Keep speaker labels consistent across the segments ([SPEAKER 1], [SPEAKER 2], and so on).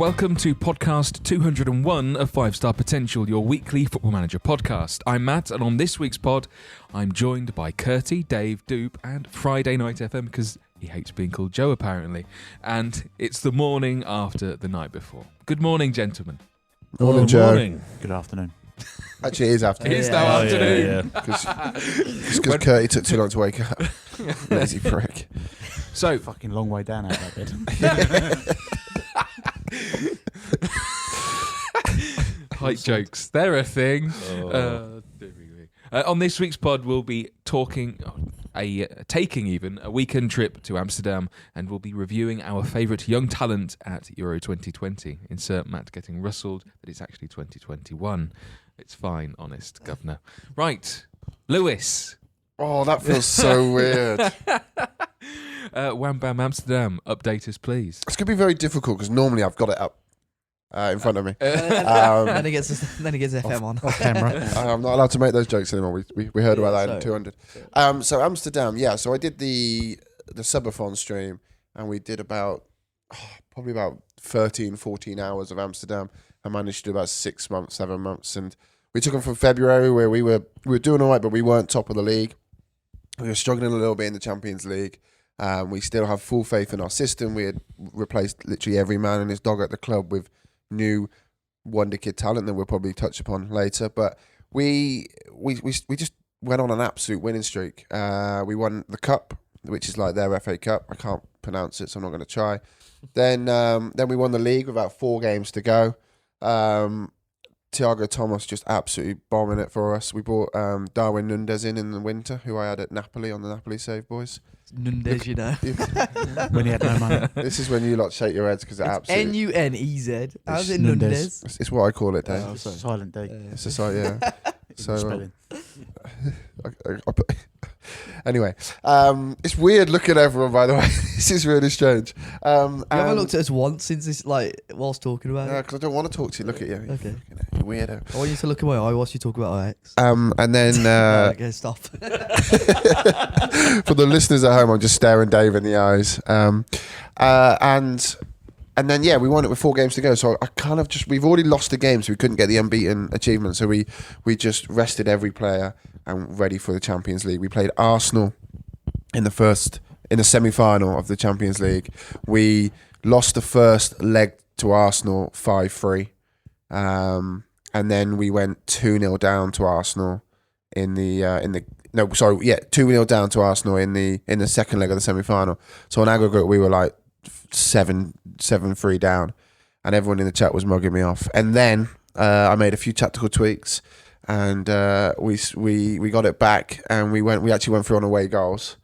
[SPEAKER 1] Welcome to podcast 201 of 5 Star Potential, your weekly Football Manager podcast. I'm Matt, and on this week's pod, I'm joined by Curty, Dave, Doop, and Friday Night FM, because he hates being called Joe, apparently. And it's the morning after the night before. Good morning, gentlemen.
[SPEAKER 2] Morning, Joe.
[SPEAKER 3] Morning.
[SPEAKER 2] Good afternoon.
[SPEAKER 4] Actually, it is afternoon.
[SPEAKER 1] It is now afternoon.
[SPEAKER 4] Because Curty took too long to wake up. Lazy prick.
[SPEAKER 1] So,
[SPEAKER 2] Fucking long way down out of that bed.
[SPEAKER 1] height jokes, they're a thing. On this week's pod, we'll be taking a weekend trip to Amsterdam, and we'll be reviewing our favourite young talent at Euro 2020. Insert Matt getting rustled that it's actually 2021. It's fine, honest governor. Right, Lewis.
[SPEAKER 4] Oh, that feels so weird.
[SPEAKER 1] Wham Bam Amsterdam, update us, please.
[SPEAKER 4] It's going to be very difficult because normally I've got it up in front of me.
[SPEAKER 3] Then he gets FM on.
[SPEAKER 2] Off camera.
[SPEAKER 4] I'm not allowed to make those jokes anymore. We heard about that in 200. So Amsterdam, yeah. So I did the subathon stream, and we did probably about 13, 14 hours of Amsterdam. I managed to do about 6 months, 7 months, and we took them from February, where we were doing all right, but we weren't top of the league. We were struggling a little bit in the Champions League. We still have full faith in our system. We had replaced literally every man and his dog at the club with new wonder kid talent that we'll probably touch upon later. But we just went on an absolute winning streak. We won the cup, which is like their FA Cup. I can't pronounce it, so I'm not going to try. Then we won the league with about 4 games to go. Thiago Thomas just absolutely bombing it for us. We brought Darwin Nunez in the winter, who I had at Napoli on the Napoli save, boys.
[SPEAKER 3] Nunez, you know.
[SPEAKER 2] When he had no money.
[SPEAKER 4] This is when you lot shake your heads because it absolutely...
[SPEAKER 3] N-U-N-E-Z. How's it
[SPEAKER 2] Nunez?
[SPEAKER 3] Nunez?
[SPEAKER 4] It's what I call it, Dave.
[SPEAKER 2] Oh, silent D.
[SPEAKER 4] It's a site, yeah. So
[SPEAKER 2] spelling.
[SPEAKER 4] Anyway, it's weird looking at everyone, by the way. This is really strange.
[SPEAKER 3] You haven't looked at us once since this, whilst talking about it?
[SPEAKER 4] because I don't want to talk to you. Look at you.
[SPEAKER 3] Okay.
[SPEAKER 4] You weirdo.
[SPEAKER 3] I want you to look at my eye whilst you talk about our ex.
[SPEAKER 4] And then
[SPEAKER 3] Okay, stop.
[SPEAKER 4] for the listeners at home, I'm just staring Dave in the eyes. And then, yeah, we won it with 4 games to go. So I kind of we've already lost the game, so we couldn't get the unbeaten achievement. So we just rested every player and ready for the Champions League. We played Arsenal in the semi-final of the Champions League. We lost the first leg to Arsenal 5-3. And then we went 2-0 down to Arsenal 2-0 down to Arsenal in the second leg of the semi-final. So on aggregate, we were like 7-3 down, and everyone in the chat was mugging me off. And then I made a few tactical tweaks, and we got it back, and we actually went through on away goals,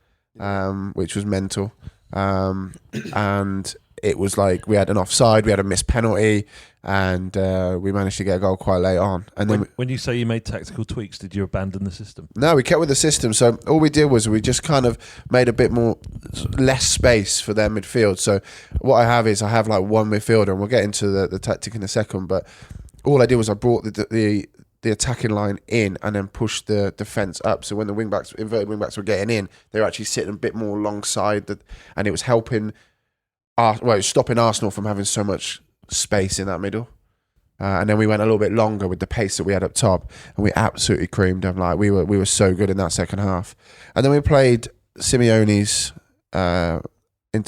[SPEAKER 4] which was mental. And it was like we had an offside, we had a missed penalty, and we managed to get a goal quite late on. And then
[SPEAKER 5] when you say you made tactical tweaks, did you abandon the system?
[SPEAKER 4] No, we kept with the system. So all we did was we just kind of made a bit less space for their midfield. So what I have like one midfielder, and we'll get into the tactic in a second. But all I did was I brought the attacking line in and then pushed the defence up. So when the inverted wing backs were getting in, they were actually sitting a bit more alongside and it was helping. It was stopping Arsenal from having so much space in that middle. And then we went a little bit longer with the pace that we had up top, and we absolutely creamed them. Like we were so good in that second half. And then we played Simeone's Inter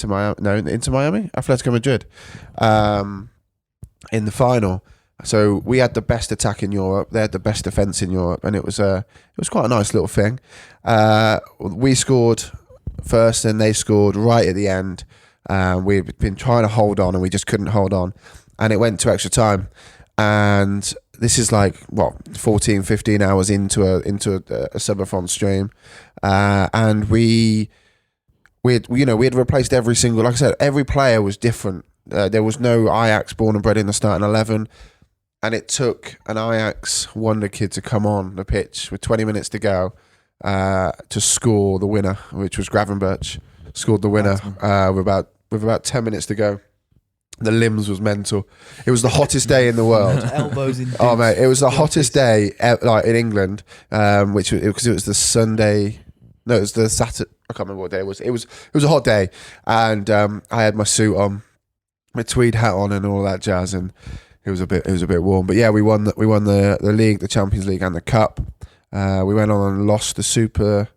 [SPEAKER 4] Miami, Atletico Madrid, in the final. So we had the best attack in Europe. They had the best defence in Europe, and it was quite a nice little thing. We scored first, and they scored right at the end. We'd been trying to hold on, and we just couldn't hold on, and it went to extra time. And this is 14, 15 hours into a subathon stream, and we had replaced every single. Like I said, every player was different. There was no Ajax born and bred in the starting 11, and it took an Ajax wonder kid to come on the pitch with 20 minutes to go to score the winner, which was Gravenberch. Scored the winner with about 10 minutes to go. The limbs was mental. It was the hottest day in the world.
[SPEAKER 3] Elbows in.
[SPEAKER 4] Oh mate, it was the hottest day in England, because it was the Sunday. No, it was the Saturday. I can't remember what day it was. It was a hot day, and I had my suit on, my tweed hat on and all that jazz, and it was a bit warm. But yeah, we won the league, the Champions League, and the cup. We went on and lost the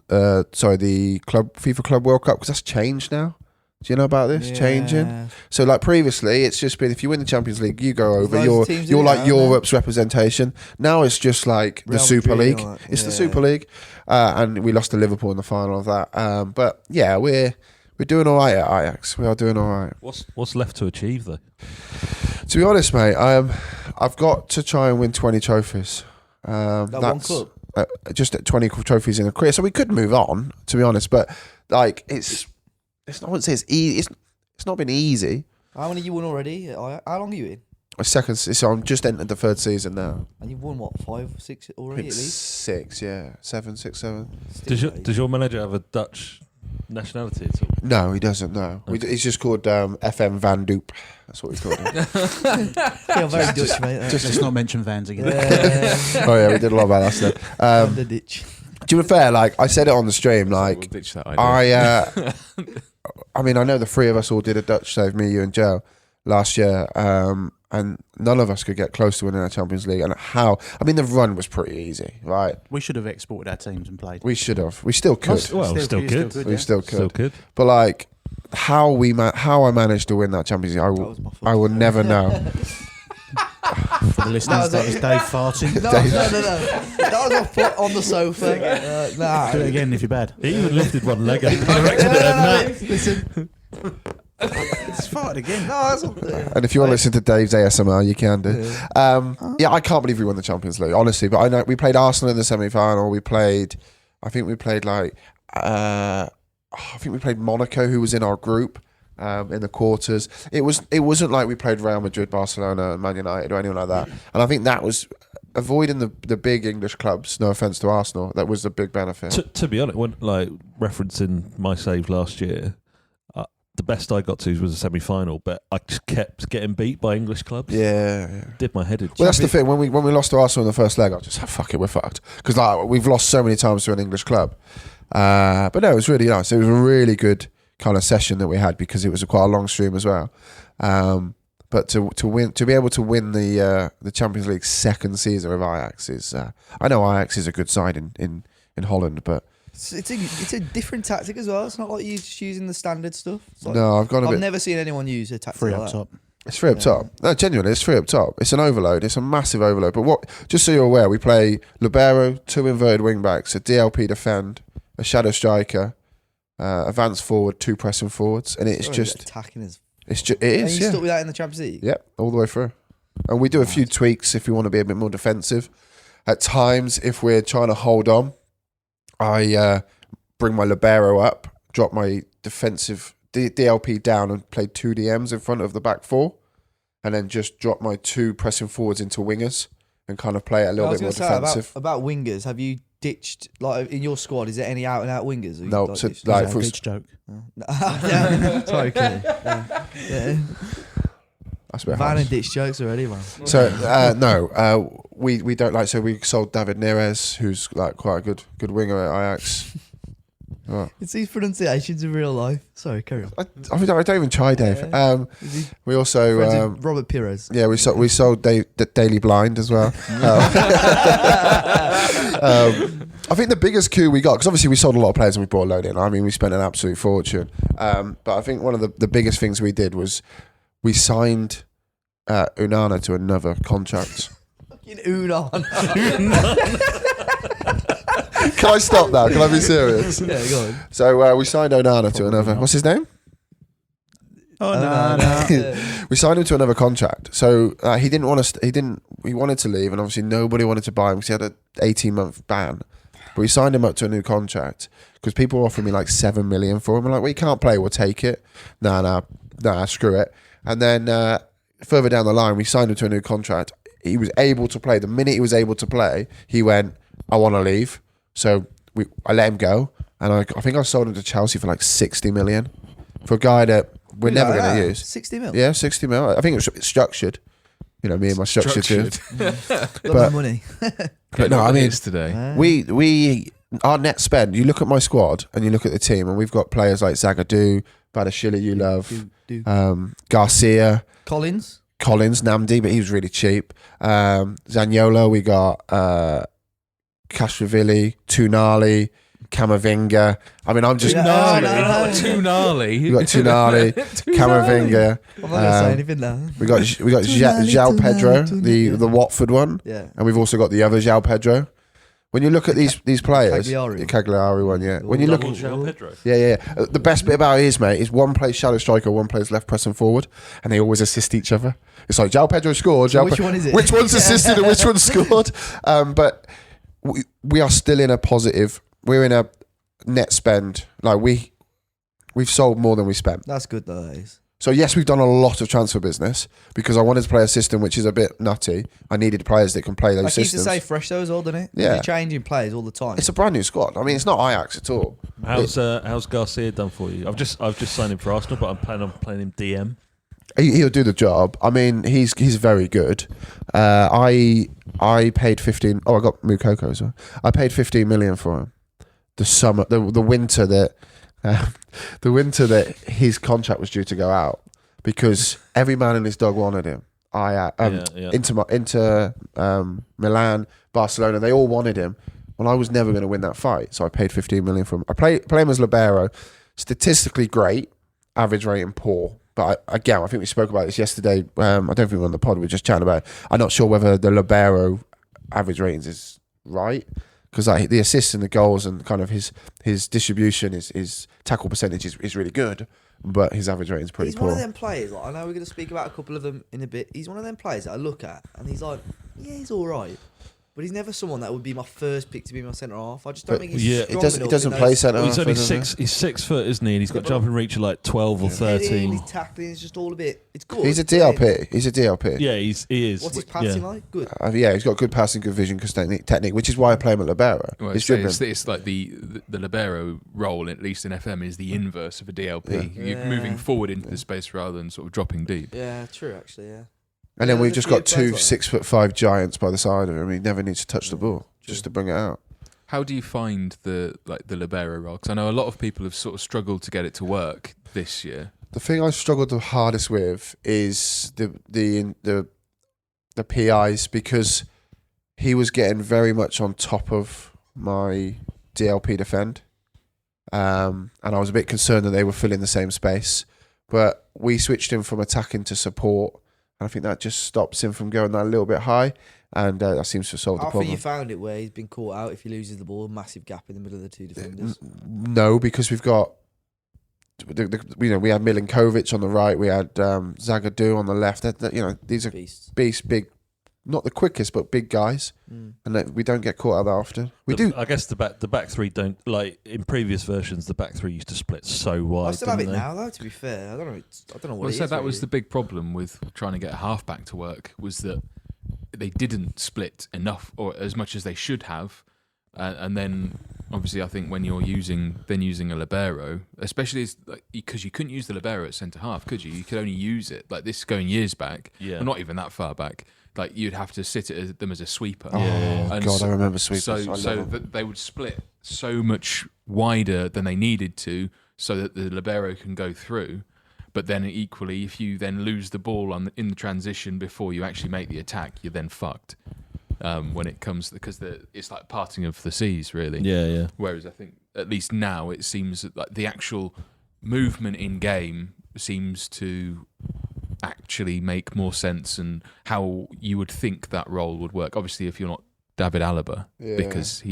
[SPEAKER 4] the FIFA Club World Cup, because that's changed now. Do you know about this? Changing. So like previously, it's just been, if you win the Champions League, you go over. You're like Europe's representation. Now it's just like the
[SPEAKER 3] Real
[SPEAKER 4] Super
[SPEAKER 3] Madrid,
[SPEAKER 4] League.
[SPEAKER 3] like,
[SPEAKER 4] It's the Super League, and we lost to Liverpool in the final of that. But yeah, we're doing all right at Ajax. We are doing all right.
[SPEAKER 5] What's left to achieve though?
[SPEAKER 4] To be honest, mate, I've got to try and win 20 trophies.
[SPEAKER 3] One club.
[SPEAKER 4] Just 20 trophies in a career, so we could move on. To be honest, but like it's not. I wouldn't say it's easy. It's not been easy.
[SPEAKER 3] How many you won already? How long are you in?
[SPEAKER 4] My second, so I'm just entered the third season now.
[SPEAKER 3] And you've won what, 5, 6 already at least?
[SPEAKER 4] 6, yeah, 7, 6, 7.
[SPEAKER 5] Does your manager have a Dutch nationality at all?
[SPEAKER 4] No, he doesn't. No, he's just called FM Van Doop. That's what he's called.
[SPEAKER 3] Yeah, very Dutch, mate.
[SPEAKER 2] Let's not mention Vans again.
[SPEAKER 4] Oh yeah, we did a lot about that stuff.
[SPEAKER 3] The ditch.
[SPEAKER 4] To be fair, like I said it on the stream, like
[SPEAKER 1] We'll ditch that idea.
[SPEAKER 4] I mean, I know the three of us all did a Dutch save, me, you, and Joe, last year, and none of us could get close to winning our Champions League. And how? I mean, the run was pretty easy, right?
[SPEAKER 2] We should have exported our teams and played.
[SPEAKER 4] We should have. We still could.
[SPEAKER 5] Still good.
[SPEAKER 4] We still could.
[SPEAKER 5] Still good.
[SPEAKER 4] But like, how I managed to win that Champions League, I will never know.
[SPEAKER 2] For the listeners, that was Dave farting.
[SPEAKER 3] No. That was a foot on the sofa. Nah.
[SPEAKER 2] Do it again if you're bad.
[SPEAKER 5] He even lifted one leg up. Directed
[SPEAKER 3] Listen.
[SPEAKER 2] It's farted again.
[SPEAKER 3] No, that's not.
[SPEAKER 4] And if you want to listen to Dave's ASMR, you can do. Yeah, I can't believe we won the Champions League, honestly. But I know we played Arsenal in the semi-final. I think we played Monaco, who was in our group. In the quarters, it wasn't like we played Real Madrid, Barcelona, and Man United or anyone like that. And I think that was avoiding the big English clubs. No offense to Arsenal, that was a big benefit.
[SPEAKER 5] To be honest, when like referencing my save last year, the best I got to was a semi-final, but I just kept getting beat by English clubs.
[SPEAKER 4] Yeah.
[SPEAKER 5] Did my head in.
[SPEAKER 4] Well, that's the thing. When we lost to Arsenal in the first leg, I was just fuck it, we're fucked, because like we've lost so many times to an English club. But no, it was really nice. It was a really good kind of session that we had, because it was quite a long stream as well. But to be able to win the Champions League second season of Ajax is, I know Ajax is a good side in Holland, but
[SPEAKER 3] It's a different tactic as well. It's not like you just using the standard stuff. Like,
[SPEAKER 4] no, I've
[SPEAKER 3] never seen anyone use a tactic
[SPEAKER 2] Free
[SPEAKER 3] like
[SPEAKER 2] up
[SPEAKER 3] that.
[SPEAKER 2] top.
[SPEAKER 4] It's free up top. No, genuinely, it's free up top. It's an overload. It's a massive overload. But just so you're aware, we play libero, 2 inverted wing backs, a DLP defend, a shadow striker, advance forward, 2 pressing forwards, and it's just
[SPEAKER 3] attacking us.
[SPEAKER 4] it
[SPEAKER 3] And
[SPEAKER 4] is.
[SPEAKER 3] you
[SPEAKER 4] Yeah.
[SPEAKER 3] stuck with that in the Champions League.
[SPEAKER 4] Yep, all the way through. And we do a few tweaks if we want to be a bit more defensive. At times, if we're trying to hold on, I bring my libero up, drop my defensive DLP down, and play 2 DMs in front of the back 4, and then just drop my 2 pressing forwards into wingers and kind of play it a little bit more defensive.
[SPEAKER 3] About wingers, have you ditched, like in your squad, is there any out and out wingers?
[SPEAKER 4] No,
[SPEAKER 3] Like,
[SPEAKER 4] so
[SPEAKER 3] ditched?
[SPEAKER 4] like
[SPEAKER 2] Is that
[SPEAKER 4] for
[SPEAKER 2] a ditch joke?
[SPEAKER 3] Yeah. Sorry, Kenny. Yeah.
[SPEAKER 4] that's a bit
[SPEAKER 3] Van
[SPEAKER 4] harsh.
[SPEAKER 3] and ditch jokes already, man.
[SPEAKER 4] So no, we don't like. So we sold David Neres, who's like quite a good winger at Ajax. Right.
[SPEAKER 3] It's these pronunciations in real life. Sorry, carry on.
[SPEAKER 4] I don't even try, Dave.
[SPEAKER 3] Is he
[SPEAKER 4] We also
[SPEAKER 3] friends with Robert Pires?
[SPEAKER 4] yeah, we sold Daily Blind as well. I think the biggest coup we got, because obviously we sold a lot of players and we brought a load in. I mean, we spent an absolute fortune. But I think one of the biggest things we did was we signed Unana to another contract.
[SPEAKER 3] Fucking Unan.
[SPEAKER 4] Can I stop now? Can I be serious?
[SPEAKER 3] Yeah, go on.
[SPEAKER 4] So we signed Onana to another. What's his name?
[SPEAKER 2] Oh, no.
[SPEAKER 4] We signed him to another contract. So he didn't want to. He wanted to leave, and obviously nobody wanted to buy him because he had an 18-month ban. But we signed him up to a new contract because people were offering me like 7 million for him. I'm like, well, you can't play. We'll take it. Nah, screw it. And then further down the line, we signed him to a new contract. He was able to play. The minute he was able to play, he went, I want to leave. So I let him go, and I think I sold him to Chelsea for like 60 million for a guy that we're never going to use.
[SPEAKER 3] 60 mil?
[SPEAKER 4] Yeah, 60 mil. I think it was structured. You know, me and my structured too.
[SPEAKER 3] Got
[SPEAKER 4] But-
[SPEAKER 3] my money.
[SPEAKER 4] But no, I mean,
[SPEAKER 1] today.
[SPEAKER 4] we our net spend. You look at my squad and you look at the team, and we've got players like Zagadou, Badashili you love.
[SPEAKER 3] Do.
[SPEAKER 4] Garcia,
[SPEAKER 3] Collins.
[SPEAKER 4] Namdi, but he was really cheap. Zaniolo, we got Castrovilli, Tunali, Camavinga. I mean, I'm just...
[SPEAKER 1] Tunali.
[SPEAKER 4] We got Tunali, Camavinga.
[SPEAKER 3] I'm not going to say anything now.
[SPEAKER 4] We got João Pedro, the Watford one.
[SPEAKER 3] Yeah.
[SPEAKER 4] And we've also got the other João Pedro. When you look at these players,
[SPEAKER 3] Cagliari.
[SPEAKER 4] the Cagliari one, yeah. When you look,
[SPEAKER 5] João Pedro.
[SPEAKER 4] yeah. The best bit about it is, mate, is one plays shadow striker, one plays left pressing forward, and they always assist each other. It's like João Pedro scored.
[SPEAKER 3] Which one is it?
[SPEAKER 4] Which one's assisted and which one scored? But we are still in a positive. We're in a net spend. Like we've sold more than we spent.
[SPEAKER 3] That's good though. That is.
[SPEAKER 4] So yes, we've done a lot of transfer business because I wanted to play a system which is a bit nutty. I needed players that can play those
[SPEAKER 3] That keeps
[SPEAKER 4] systems.
[SPEAKER 3] to stay fresh though as well, doesn't it?
[SPEAKER 4] Yeah.
[SPEAKER 3] You're changing players all the time.
[SPEAKER 4] It's a brand new squad. I mean, it's not Ajax at all.
[SPEAKER 5] How's Garcia done for you? I've just signed him for Arsenal, but I'm planning on playing him DM.
[SPEAKER 4] He'll do the job. I mean, he's very good. I paid 15. Oh, I got Mukoko as well. I paid 15 million for him. The winter that his contract was due to go out because every man and his dog wanted him. Inter Milan, Barcelona, they all wanted him. Well, I was never going to win that fight, so I paid 15 million for him. I play him as libero, statistically great, average rating poor. But I think we spoke about this yesterday. I don't think we were on the pod. We were just chatting about it. I'm not sure whether the libero average ratings is right because the assists and the goals and kind of his distribution, his tackle percentage is really good, but his average rating is pretty poor.
[SPEAKER 3] He's one of them players. Like, I know we're going to speak about a couple of them in a bit. He's one of them players that I look at and he's like, yeah, he's all right. But he's never someone that would be my first pick to be my centre half. I just don't think he's strong enough.
[SPEAKER 4] He doesn't play centre half.
[SPEAKER 5] He's only He's 6 foot, isn't he? And he's got jumping reach of like 12 or 13.
[SPEAKER 3] He's tackling. It's just all a bit. It's good.
[SPEAKER 4] He's a DLP.
[SPEAKER 5] Yeah, he is.
[SPEAKER 3] What's his passing like? Good.
[SPEAKER 4] Yeah, he's got good passing, good vision, good technique, which is why I play him at libero.
[SPEAKER 1] Well,
[SPEAKER 4] He's
[SPEAKER 1] it's like the libero role, at least in FM, is the inverse of a DLP.
[SPEAKER 4] Yeah.
[SPEAKER 1] You're moving forward into the space rather than sort of dropping deep.
[SPEAKER 3] Yeah, true. Actually, yeah.
[SPEAKER 4] And then we've
[SPEAKER 3] there's
[SPEAKER 4] just
[SPEAKER 3] a few
[SPEAKER 4] got two
[SPEAKER 3] players like that.
[SPEAKER 4] 6'5" giants by the side of him. He never needs to touch the ball just to bring it out.
[SPEAKER 1] How do you find the libero role? Because I know a lot of people have sort of struggled to get it to work this year.
[SPEAKER 4] The thing I struggled the hardest with is the PIs because he was getting very much on top of my DLP defend, and I was a bit concerned that they were filling the same space. But we switched him from attacking to support, and I think that just stops him from going that little bit high, and that seems to solve the
[SPEAKER 3] I
[SPEAKER 4] problem.
[SPEAKER 3] think you found it where he's been caught out if he loses the ball, massive gap in the middle of the two defenders.
[SPEAKER 4] No, because we've got, we had Milinkovic on the right, we had Zagadou on the left. These are
[SPEAKER 3] Beasts.
[SPEAKER 4] big, not the quickest, but big guys, and we don't get caught out that often. We do.
[SPEAKER 5] I guess the back three don't, like in previous versions. The back three used to split so wide.
[SPEAKER 3] I still have it
[SPEAKER 5] didn't they?
[SPEAKER 3] now, though. To be fair, I don't know what
[SPEAKER 1] Well,
[SPEAKER 3] it
[SPEAKER 1] so
[SPEAKER 3] is.
[SPEAKER 1] that was
[SPEAKER 3] really.
[SPEAKER 1] the big problem with trying to get a halfback to work, was that they didn't split enough or as much as they should have. And then, obviously, I think when you're using a libero, especially because you couldn't use the libero at centre half, could you? You could only use it like this going years back,
[SPEAKER 5] Yeah.
[SPEAKER 1] well, not even that far back. Like you'd have to sit them as a sweeper.
[SPEAKER 4] Oh God, I remember sweepers.
[SPEAKER 1] So they would split so much wider than they needed to, so that the libero can go through. But then equally, if you then lose the ball in the transition before you actually make the attack, you're then fucked. When it comes, because it's like parting of the seas, really.
[SPEAKER 5] Yeah.
[SPEAKER 1] Whereas I think at least now it seems like the actual movement in game seems to actually make more sense, and how you would think that role would work. Obviously, if you're not David Alaba, because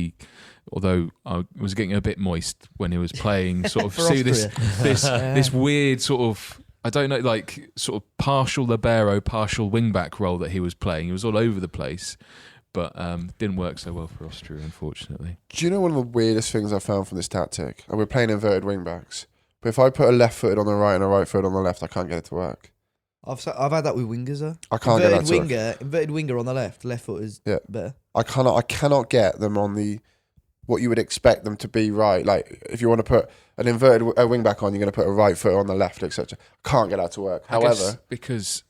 [SPEAKER 1] although I was getting a bit moist when he was playing, sort of see this weird sort of, I don't know, like sort of partial libero, partial wingback role that he was playing. He was all over the place. But didn't work so well for Austria, unfortunately.
[SPEAKER 4] Do you know one of the weirdest things I found from this tactic? And we're playing inverted wing backs, but if I put a left footed on the right and a right footed on the left, I can't get it to work.
[SPEAKER 3] I've had that with wingers though.
[SPEAKER 4] I can't get that to work.
[SPEAKER 3] Inverted winger on the left foot is better.
[SPEAKER 4] I cannot get them on what you would expect them to be right. Like if you want to put an inverted wing back on, you're going to put a right foot on the left, etc. Can't get that to work. However,
[SPEAKER 1] because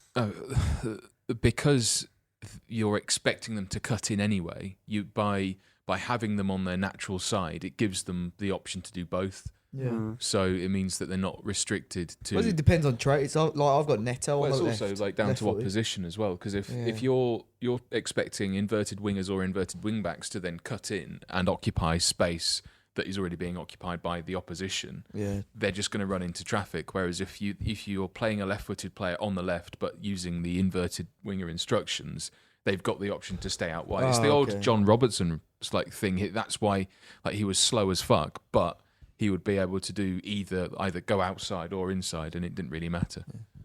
[SPEAKER 1] you're expecting them to cut in anyway, by having them on their natural side, it gives them the option to do both.
[SPEAKER 3] Yeah.
[SPEAKER 1] So it means that they're not restricted to.
[SPEAKER 3] Well, it depends on traits. Like I've got Neto.
[SPEAKER 1] Well,
[SPEAKER 3] on
[SPEAKER 1] it's
[SPEAKER 3] the
[SPEAKER 1] also
[SPEAKER 3] left,
[SPEAKER 1] like down
[SPEAKER 3] left
[SPEAKER 1] to
[SPEAKER 3] footed.
[SPEAKER 1] opposition as well, because if
[SPEAKER 3] Yeah.
[SPEAKER 1] you're expecting inverted wingers or inverted wing backs to then cut in and occupy space that is already being occupied by the opposition,
[SPEAKER 3] Yeah.
[SPEAKER 1] they're just going to run into traffic. Whereas if you're playing a left-footed player on the left but using the inverted winger instructions, they've got the option to stay out wide. It's the old
[SPEAKER 3] okay.
[SPEAKER 1] John Robertson like thing. That's why like he was slow as fuck, but he would be able to do either go outside or inside, and it didn't really matter.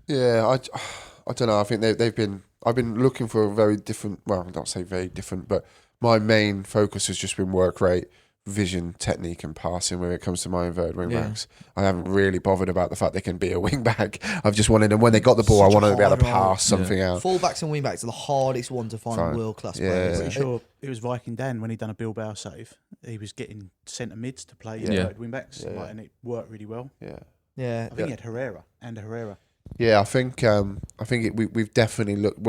[SPEAKER 4] Yeah, I don't know. I think they've been. I've been looking for a very different. Well, not say very different, but my main focus has just been work rate, vision, technique, and passing when it comes to my inverted wing backs. I haven't really bothered about the fact they can be a wing back. I've just wanted them when they got the ball.
[SPEAKER 3] Such
[SPEAKER 4] I
[SPEAKER 3] a
[SPEAKER 4] wanted to be able to
[SPEAKER 3] hard role.
[SPEAKER 4] pass something out.
[SPEAKER 3] Fullbacks and wingbacks are the hardest one to find
[SPEAKER 4] Fine.
[SPEAKER 3] world class
[SPEAKER 4] Yeah.
[SPEAKER 3] players.
[SPEAKER 2] Pretty sure it was Viking Dan when he done a Bilbao save. He was getting centre mids to play
[SPEAKER 1] Yeah.
[SPEAKER 2] wing backs,
[SPEAKER 4] Yeah.
[SPEAKER 2] and it worked really well.
[SPEAKER 4] Yeah.
[SPEAKER 3] Yeah.
[SPEAKER 2] I think he had Herrera and a Herrera.
[SPEAKER 4] Yeah, I think we've definitely looked.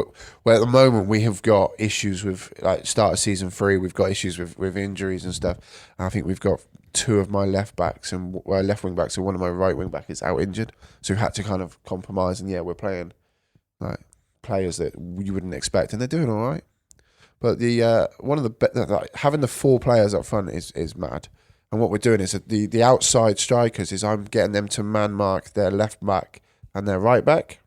[SPEAKER 4] Well, at the moment we have got issues with like start of season 3. We've got issues with injuries and stuff. And I think we've got 2 of my left backs and left wing backs, and one of my right wing back is out injured. So we've had to kind of compromise. And yeah, we're playing like players that you wouldn't expect, and they're doing all right. But the one of the having the 4 players up front is mad. And what we're doing is that the outside strikers is I'm getting them to man mark their left back and their right back.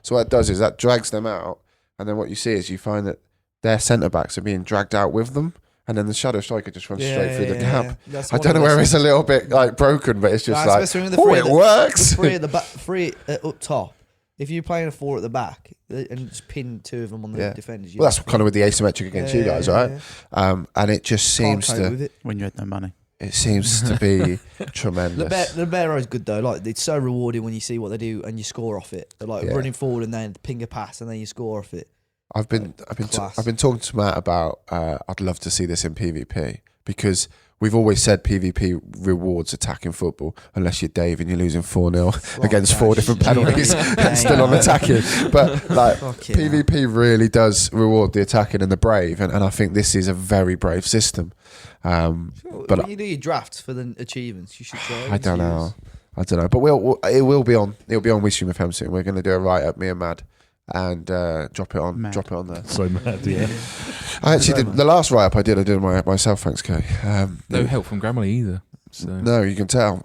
[SPEAKER 4] So what it does is that drags them out, and then what you see is you find that their centre backs are being dragged out with them, and then the shadow striker just runs straight through the gap.
[SPEAKER 3] That's
[SPEAKER 4] I
[SPEAKER 3] one
[SPEAKER 4] don't
[SPEAKER 3] of
[SPEAKER 4] know
[SPEAKER 3] the
[SPEAKER 4] where
[SPEAKER 3] best-
[SPEAKER 4] it's a little bit like broken, but it's just
[SPEAKER 3] Nah,
[SPEAKER 4] like,
[SPEAKER 3] especially with
[SPEAKER 4] oh, it works.
[SPEAKER 3] The 3 at the back, 3 up top. If you're playing a 4 at the back and just pin 2 of them on the
[SPEAKER 4] Yeah.
[SPEAKER 3] defenders,
[SPEAKER 4] Well, that's kind of with the asymmetric against you guys, right? And it just
[SPEAKER 3] Can't
[SPEAKER 4] seems
[SPEAKER 3] cope
[SPEAKER 4] to
[SPEAKER 3] with it.
[SPEAKER 2] When you had no money.
[SPEAKER 4] it seems to be tremendous.
[SPEAKER 3] Libeiro's good though. Like it's so rewarding when you see what they do and you score off it. They're like
[SPEAKER 4] Yeah.
[SPEAKER 3] running forward and then ping a pass and then you score off it.
[SPEAKER 4] I've been
[SPEAKER 3] Class.
[SPEAKER 4] talking to Matt about I'd love to see this in PvP, because we've always said PvP rewards attacking football, unless you're Dave and you're losing 4-0 against 4 different penalties and still on attacking. But like
[SPEAKER 3] Fucking hell.
[SPEAKER 4] PvP really does reward the attacking and the brave, and I think this is a very brave system. But
[SPEAKER 3] when you do your drafts for the achievements, you should try.
[SPEAKER 4] I don't know. But it will be on. It'll be on Wishroom FM soon. We're going to do a write up, me and Mad, and drop it on there.
[SPEAKER 5] So mad, yeah.
[SPEAKER 4] I actually did the last write up I did it myself. Thanks, Kay.
[SPEAKER 1] No help from Grammarly either. So.
[SPEAKER 4] No, you can tell.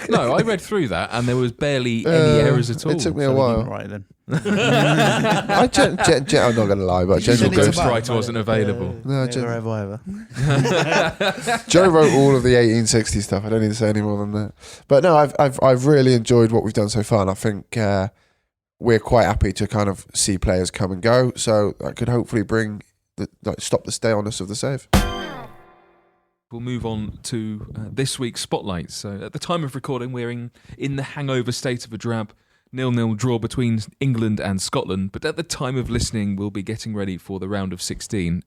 [SPEAKER 1] No, I read through that and there was barely any errors at all.
[SPEAKER 4] It took me a
[SPEAKER 2] So we
[SPEAKER 4] while.
[SPEAKER 2] didn't write it then.
[SPEAKER 4] I'm not going to lie, but
[SPEAKER 3] You
[SPEAKER 4] General
[SPEAKER 3] said it's
[SPEAKER 4] Ghost,
[SPEAKER 3] about-
[SPEAKER 1] Ghostwriter wasn't available.
[SPEAKER 4] no,
[SPEAKER 2] Never have I ever.
[SPEAKER 4] Joe wrote all of the 1860 stuff. I don't need to say any more than that. But no, I've really enjoyed what we've done so far, and I think we're quite happy to kind of see players come and go. So that could hopefully bring stop the staleness of the save.
[SPEAKER 1] We'll move on to this week's spotlight. So at the time of recording, we're in the hangover state of a drab 0-0 draw between England and Scotland. But at the time of listening, we'll be getting ready for the round of 16.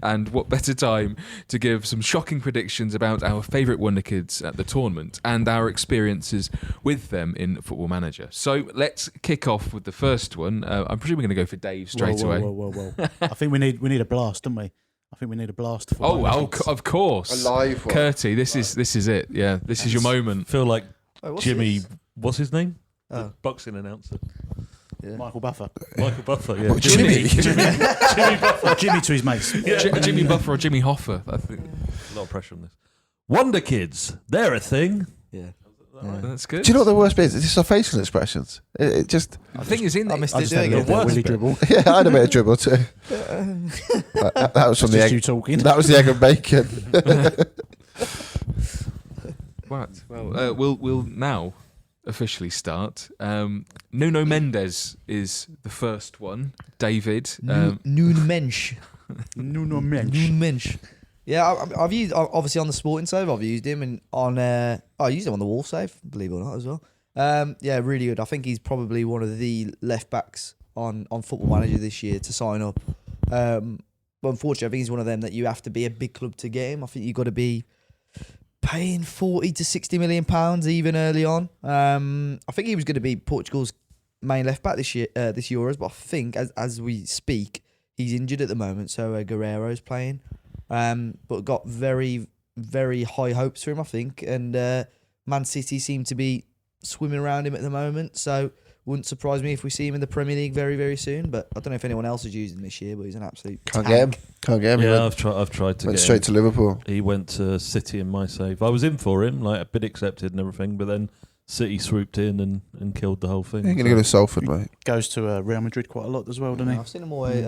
[SPEAKER 1] And what better time to give some shocking predictions about our favourite wonder kids at the tournament and our experiences with them in Football Manager. So let's kick off with the first one. I'm presuming we're going to go for Dave straight away.
[SPEAKER 2] Whoa. I think we need a blast, don't we? I think we need a blast. For
[SPEAKER 1] Oh,
[SPEAKER 2] one.
[SPEAKER 1] of course.
[SPEAKER 4] A live one.
[SPEAKER 1] Curtie, this is it. Yeah, this is your moment.
[SPEAKER 5] Feel like
[SPEAKER 3] Wait, what's
[SPEAKER 5] Jimmy,
[SPEAKER 3] this?
[SPEAKER 5] what's his name?
[SPEAKER 3] Oh,
[SPEAKER 5] Boxing announcer.
[SPEAKER 3] yeah.
[SPEAKER 2] Michael Buffer.
[SPEAKER 5] Michael Buffer, yeah.
[SPEAKER 4] What, Jimmy?
[SPEAKER 2] Jimmy to his mates.
[SPEAKER 1] Jimmy Buffer or Jimmy Hoffa, I think.
[SPEAKER 5] A lot of pressure on this. Wonder Kids, they're a thing.
[SPEAKER 3] Yeah.
[SPEAKER 1] That's good.
[SPEAKER 4] Do you know what the worst bit is? It's just our facial expressions. It just
[SPEAKER 1] The thing is, in
[SPEAKER 3] I missed
[SPEAKER 2] I
[SPEAKER 3] it
[SPEAKER 2] just had a
[SPEAKER 3] doing
[SPEAKER 2] little
[SPEAKER 3] it.
[SPEAKER 2] bit of willy dribble.
[SPEAKER 4] yeah, I had a bit of dribble too. That was from the
[SPEAKER 2] Just you
[SPEAKER 4] egg.
[SPEAKER 2] talking.
[SPEAKER 4] That was the egg and bacon.
[SPEAKER 1] What? Well, we'll now officially start. Nuno Mendes is the first one. David.
[SPEAKER 3] Noon Mensch.
[SPEAKER 2] Nuno
[SPEAKER 3] Noon Mensch. Yeah, I've used obviously on the sporting save. I've used him and on. I used him on the wall save, believe it or not, as well. Yeah, really good. I think he's probably one of the left backs on Football Manager this year to sign up. But unfortunately, I think he's one of them that you have to be a big club to get him. I think you've got to be paying 40 to 60 million pounds even early on. I think he was going to be Portugal's main left back this year, this Euros, but I think as we speak, he's injured at the moment. So Guerreiro's playing, but got very very high hopes for him, I think. And Man City seem to be swimming around him at the moment. So wouldn't surprise me if we see him in the Premier League very, very soon. But I don't know if anyone else has used him this year, but he's an absolute
[SPEAKER 4] Can't
[SPEAKER 3] tank.
[SPEAKER 4] get him. He
[SPEAKER 5] Yeah,
[SPEAKER 4] went,
[SPEAKER 5] I've tried to
[SPEAKER 4] went
[SPEAKER 5] get
[SPEAKER 4] straight
[SPEAKER 5] him.
[SPEAKER 4] to Liverpool.
[SPEAKER 5] He went to City in my save. I was in for him, like a bid accepted and everything, but then City swooped in and killed the whole thing.
[SPEAKER 4] You're going to go to Salford, mate.
[SPEAKER 2] Goes to Real Madrid quite a lot as well, doesn't he?
[SPEAKER 3] I've seen him away.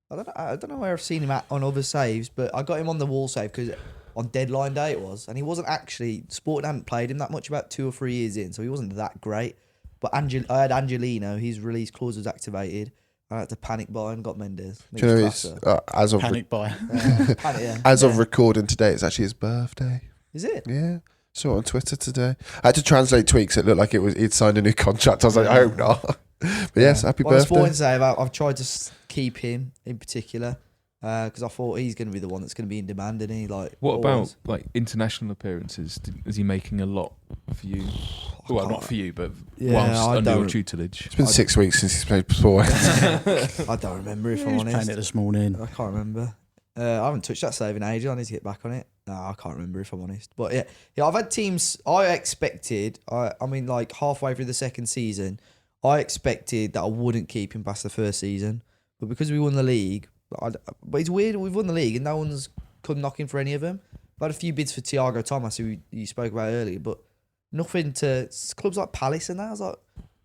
[SPEAKER 3] I don't know where I've seen him at on other saves, but I got him on the wall save because on deadline day it was, and he wasn't actually. Sporting hadn't played him that much, about 2 or 3 years in, so he wasn't that great. But I had Angelino, his release clause was activated. I had to panic buy and got Mendes.
[SPEAKER 4] Do you know he's, as of
[SPEAKER 2] Panic buy.
[SPEAKER 3] Panic, yeah.
[SPEAKER 4] as of recording today, it's actually his birthday.
[SPEAKER 3] Is it?
[SPEAKER 4] Yeah. Saw it on Twitter today. I had to translate tweets. It looked like he'd signed a new contract. I was like, I hope not. But yes, happy
[SPEAKER 3] Well, the
[SPEAKER 4] birthday.
[SPEAKER 3] Sporting save, I've tried to keep him in particular because I thought he's going to be the one that's going to be in demand, isn't he? Like,
[SPEAKER 1] What
[SPEAKER 3] always.
[SPEAKER 1] about like international appearances? Is he making a lot for you? Well, not for you, but
[SPEAKER 3] Yeah,
[SPEAKER 1] whilst
[SPEAKER 3] I
[SPEAKER 1] under your
[SPEAKER 3] don't-
[SPEAKER 1] tutelage.
[SPEAKER 4] It's been 6 weeks since he's played sport.
[SPEAKER 3] I don't remember if
[SPEAKER 2] He
[SPEAKER 3] I'm
[SPEAKER 2] was
[SPEAKER 3] honest.
[SPEAKER 2] playing it this morning.
[SPEAKER 3] I can't remember. I haven't touched that save in ages. I need to get back on it. No, I can't remember if I'm honest. But yeah, I've had teams. I expected. I mean, like halfway through the second season, I expected that I wouldn't keep him past the first season. But because we won the league, but it's weird. We've won the league and no one's come knocking for any of them. I've had a few bids for Thiago Thomas, who you spoke about earlier, but nothing to clubs like Palace and that. I was like,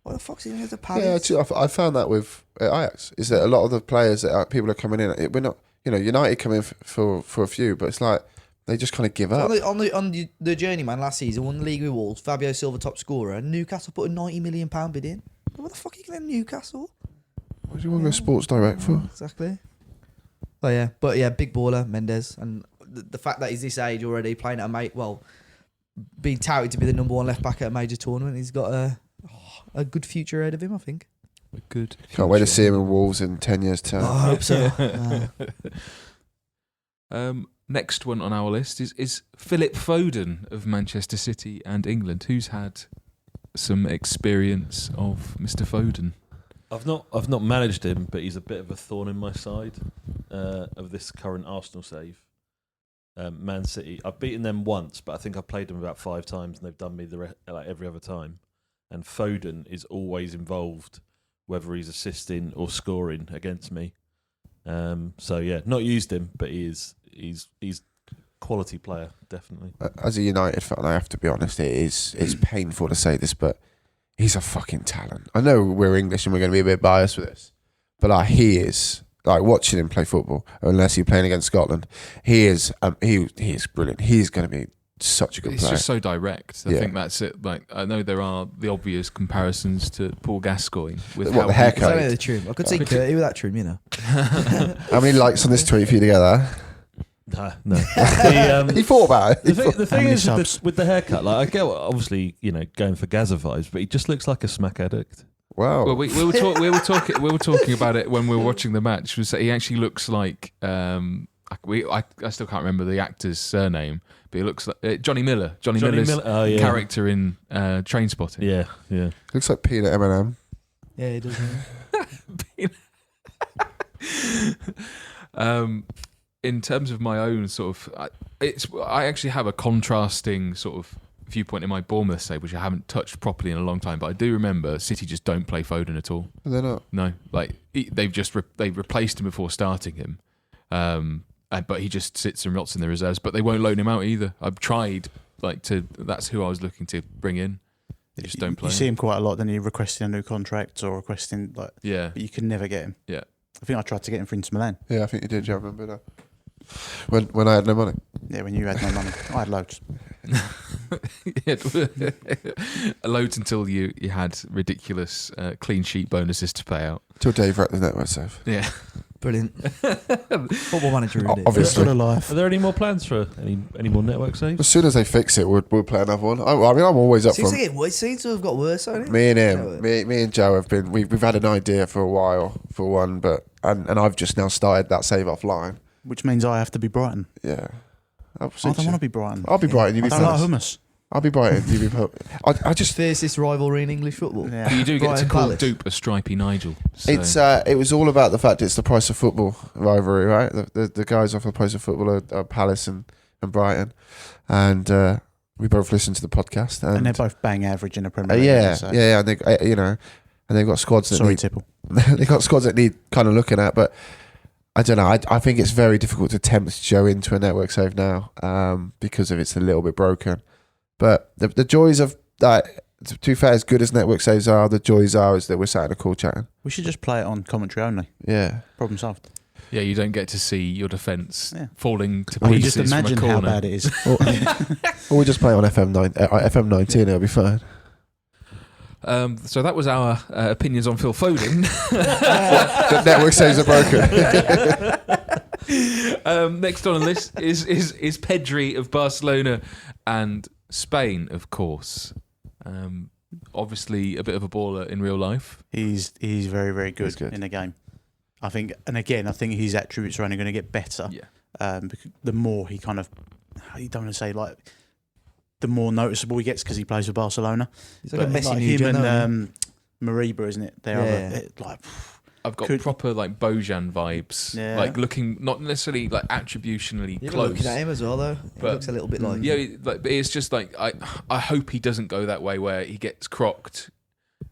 [SPEAKER 3] what the fuck's he going to
[SPEAKER 4] Yeah,
[SPEAKER 3] Palace?
[SPEAKER 4] actually, I found that with Ajax is that a lot of the players that people are coming in. We're not, United come in for a few, but it's like they just kind of give up.
[SPEAKER 3] On the journeyman last season, won the league with Wolves, Fabio Silva top scorer, and Newcastle put a £90 million bid in. What the fuck are you going to Newcastle?
[SPEAKER 4] What do you want to go Sports Direct for?
[SPEAKER 3] Exactly. But yeah, big baller, Mendes, and the fact that he's this age already playing at being touted to be the number 1 left back at a major tournament, he's got a good future ahead of him, I think.
[SPEAKER 1] Good.
[SPEAKER 4] Can't wait to see him in Wolves in 10 years' time.
[SPEAKER 3] I hope so.
[SPEAKER 1] Next one on our list is Philip Foden of Manchester City and England, who's had some experience of Mr. Foden.
[SPEAKER 5] I've not managed him, but he's a bit of a thorn in my side of this current Arsenal save. Man City, I've beaten them once, but I think I've played them about 5 times, and they've done me every other time. And Foden is always involved, whether he's assisting or scoring against me. So yeah, not used him, but he's quality player, definitely.
[SPEAKER 4] As a United fan, I have to be honest. It's painful to say this, but he's a fucking talent. I know we're English and we're going to be a bit biased with this, but he is. Like watching him play football, unless you're playing against Scotland, he is brilliant. He's going to be such a good
[SPEAKER 1] It's
[SPEAKER 4] player.
[SPEAKER 1] just so direct. I think that's it. Like, I know there are the obvious comparisons to Paul Gascoigne with
[SPEAKER 4] What,
[SPEAKER 1] how
[SPEAKER 4] the
[SPEAKER 1] he-
[SPEAKER 4] haircut?
[SPEAKER 3] It's only the trim. I could see Curty with that trim, you know.
[SPEAKER 4] How many likes on this tweet for you together?
[SPEAKER 5] No.
[SPEAKER 4] He thought about it.
[SPEAKER 5] The thing
[SPEAKER 2] many
[SPEAKER 5] is
[SPEAKER 2] subs?
[SPEAKER 5] with the haircut, like I get obviously going for Gaza vibes, but he just looks like a smack addict.
[SPEAKER 4] Wow.
[SPEAKER 1] Well, we were talking about it when we were watching the match. Was that he actually looks like I still can't remember the actor's surname, but he looks like Johnny Miller. Johnny Miller's
[SPEAKER 5] Oh, yeah.
[SPEAKER 1] character in Trainspotting.
[SPEAKER 5] Yeah.
[SPEAKER 4] Looks like Peanut M&M.
[SPEAKER 3] Yeah, he does.
[SPEAKER 1] In terms of my own sort of, I actually have a contrasting sort of viewpoint in my Bournemouth save, which I haven't touched properly in a long time. But I do remember City just don't play Foden at all.
[SPEAKER 4] They're not.
[SPEAKER 1] No, like they've replaced him before starting him, but he just sits and rots in the reserves. But they won't loan him out either. I've tried that's who I was looking to bring in. They just don't play.
[SPEAKER 2] You see him quite a lot, then you're requesting a new contract or requesting but you can never get him.
[SPEAKER 1] Yeah.
[SPEAKER 2] I think I tried to get him for Inter Milan.
[SPEAKER 4] Yeah, I think you did. Yeah, I remember that. When I had no money.
[SPEAKER 2] Yeah, when you had no money. I had loads.
[SPEAKER 1] Loads until you had ridiculous clean sheet bonuses to pay out.
[SPEAKER 4] Till Dave wrecked the network save.
[SPEAKER 1] Yeah.
[SPEAKER 3] Brilliant. Football manager ruined it.
[SPEAKER 4] Obviously.
[SPEAKER 2] Sort of life.
[SPEAKER 5] Are there any more plans for any more network saves?
[SPEAKER 4] As soon as they fix it, we'll play another one. I mean, I'm always up for
[SPEAKER 3] It seems to have got worse, hasn't it?
[SPEAKER 4] me and him. Me and Joe have been. We've had an idea for a while for one, but and I've just now started that save offline.
[SPEAKER 2] Which means I have to be Brighton.
[SPEAKER 4] Yeah.
[SPEAKER 2] I don't want to be Brighton.
[SPEAKER 4] I'll be Brighton. You
[SPEAKER 2] I
[SPEAKER 4] be
[SPEAKER 2] don't like
[SPEAKER 4] first.
[SPEAKER 2] hummus.
[SPEAKER 4] I'll be Brighton. You be Pope. I just.
[SPEAKER 3] Fiercest rivalry in English football.
[SPEAKER 2] Yeah.
[SPEAKER 1] But you do get to
[SPEAKER 3] Brighton
[SPEAKER 1] call
[SPEAKER 3] Palace.
[SPEAKER 1] Dupe a stripy Nigel. So.
[SPEAKER 4] It's it was all about the fact it's the price of football rivalry, right? The guys off the price of football are Palace and and Brighton, and we both listened to the podcast,
[SPEAKER 2] And
[SPEAKER 4] and,
[SPEAKER 2] they're both bang average in the Premier League.
[SPEAKER 4] yeah,
[SPEAKER 2] so.
[SPEAKER 4] yeah, and they, and they've got squads that
[SPEAKER 2] Sorry,
[SPEAKER 4] need
[SPEAKER 2] Tipple.
[SPEAKER 4] they got squads that need kind of looking at, but I don't know. I think it's very difficult to tempt Joe into a network save now because of it's a little bit broken. But the joys of that, to be fair, as good as network saves are, the joys are is that we're sat in a call chatting.
[SPEAKER 2] We should just play it on commentary only.
[SPEAKER 4] Yeah.
[SPEAKER 2] Problem solved.
[SPEAKER 1] Yeah, you don't get to see your defence
[SPEAKER 2] Yeah.
[SPEAKER 1] falling to
[SPEAKER 2] Or you
[SPEAKER 1] pieces
[SPEAKER 2] just imagine
[SPEAKER 1] from a
[SPEAKER 2] how
[SPEAKER 1] corner.
[SPEAKER 2] bad it is.
[SPEAKER 4] Or we just play on FM19, it'll be fine.
[SPEAKER 1] So that was our opinions on Phil Foden.
[SPEAKER 4] The network saves are broken.
[SPEAKER 1] Next on the list is Pedri of Barcelona and Spain, of course. Obviously, a bit of a baller in real life.
[SPEAKER 2] He's very, very good,
[SPEAKER 4] He's good.
[SPEAKER 2] in the game. I think, and again, I think his attributes are only going to get better.
[SPEAKER 1] Yeah.
[SPEAKER 2] Because the more he kind of, you don't want to say like, the more noticeable he gets because he plays for Barcelona.
[SPEAKER 3] He's like a Messi
[SPEAKER 2] like
[SPEAKER 3] new
[SPEAKER 2] him
[SPEAKER 3] gen,
[SPEAKER 2] and Mariba, isn't it? They
[SPEAKER 3] Yeah.
[SPEAKER 2] are like.
[SPEAKER 1] I've got
[SPEAKER 2] Could-
[SPEAKER 1] proper like Bojan vibes,
[SPEAKER 2] Yeah.
[SPEAKER 1] like looking not necessarily like attributionally
[SPEAKER 3] You're
[SPEAKER 1] close.
[SPEAKER 3] looking at him as well, though. He
[SPEAKER 1] But-
[SPEAKER 3] looks a little bit like.
[SPEAKER 1] Yeah, but it's just like I hope he doesn't go that way where he gets crocked,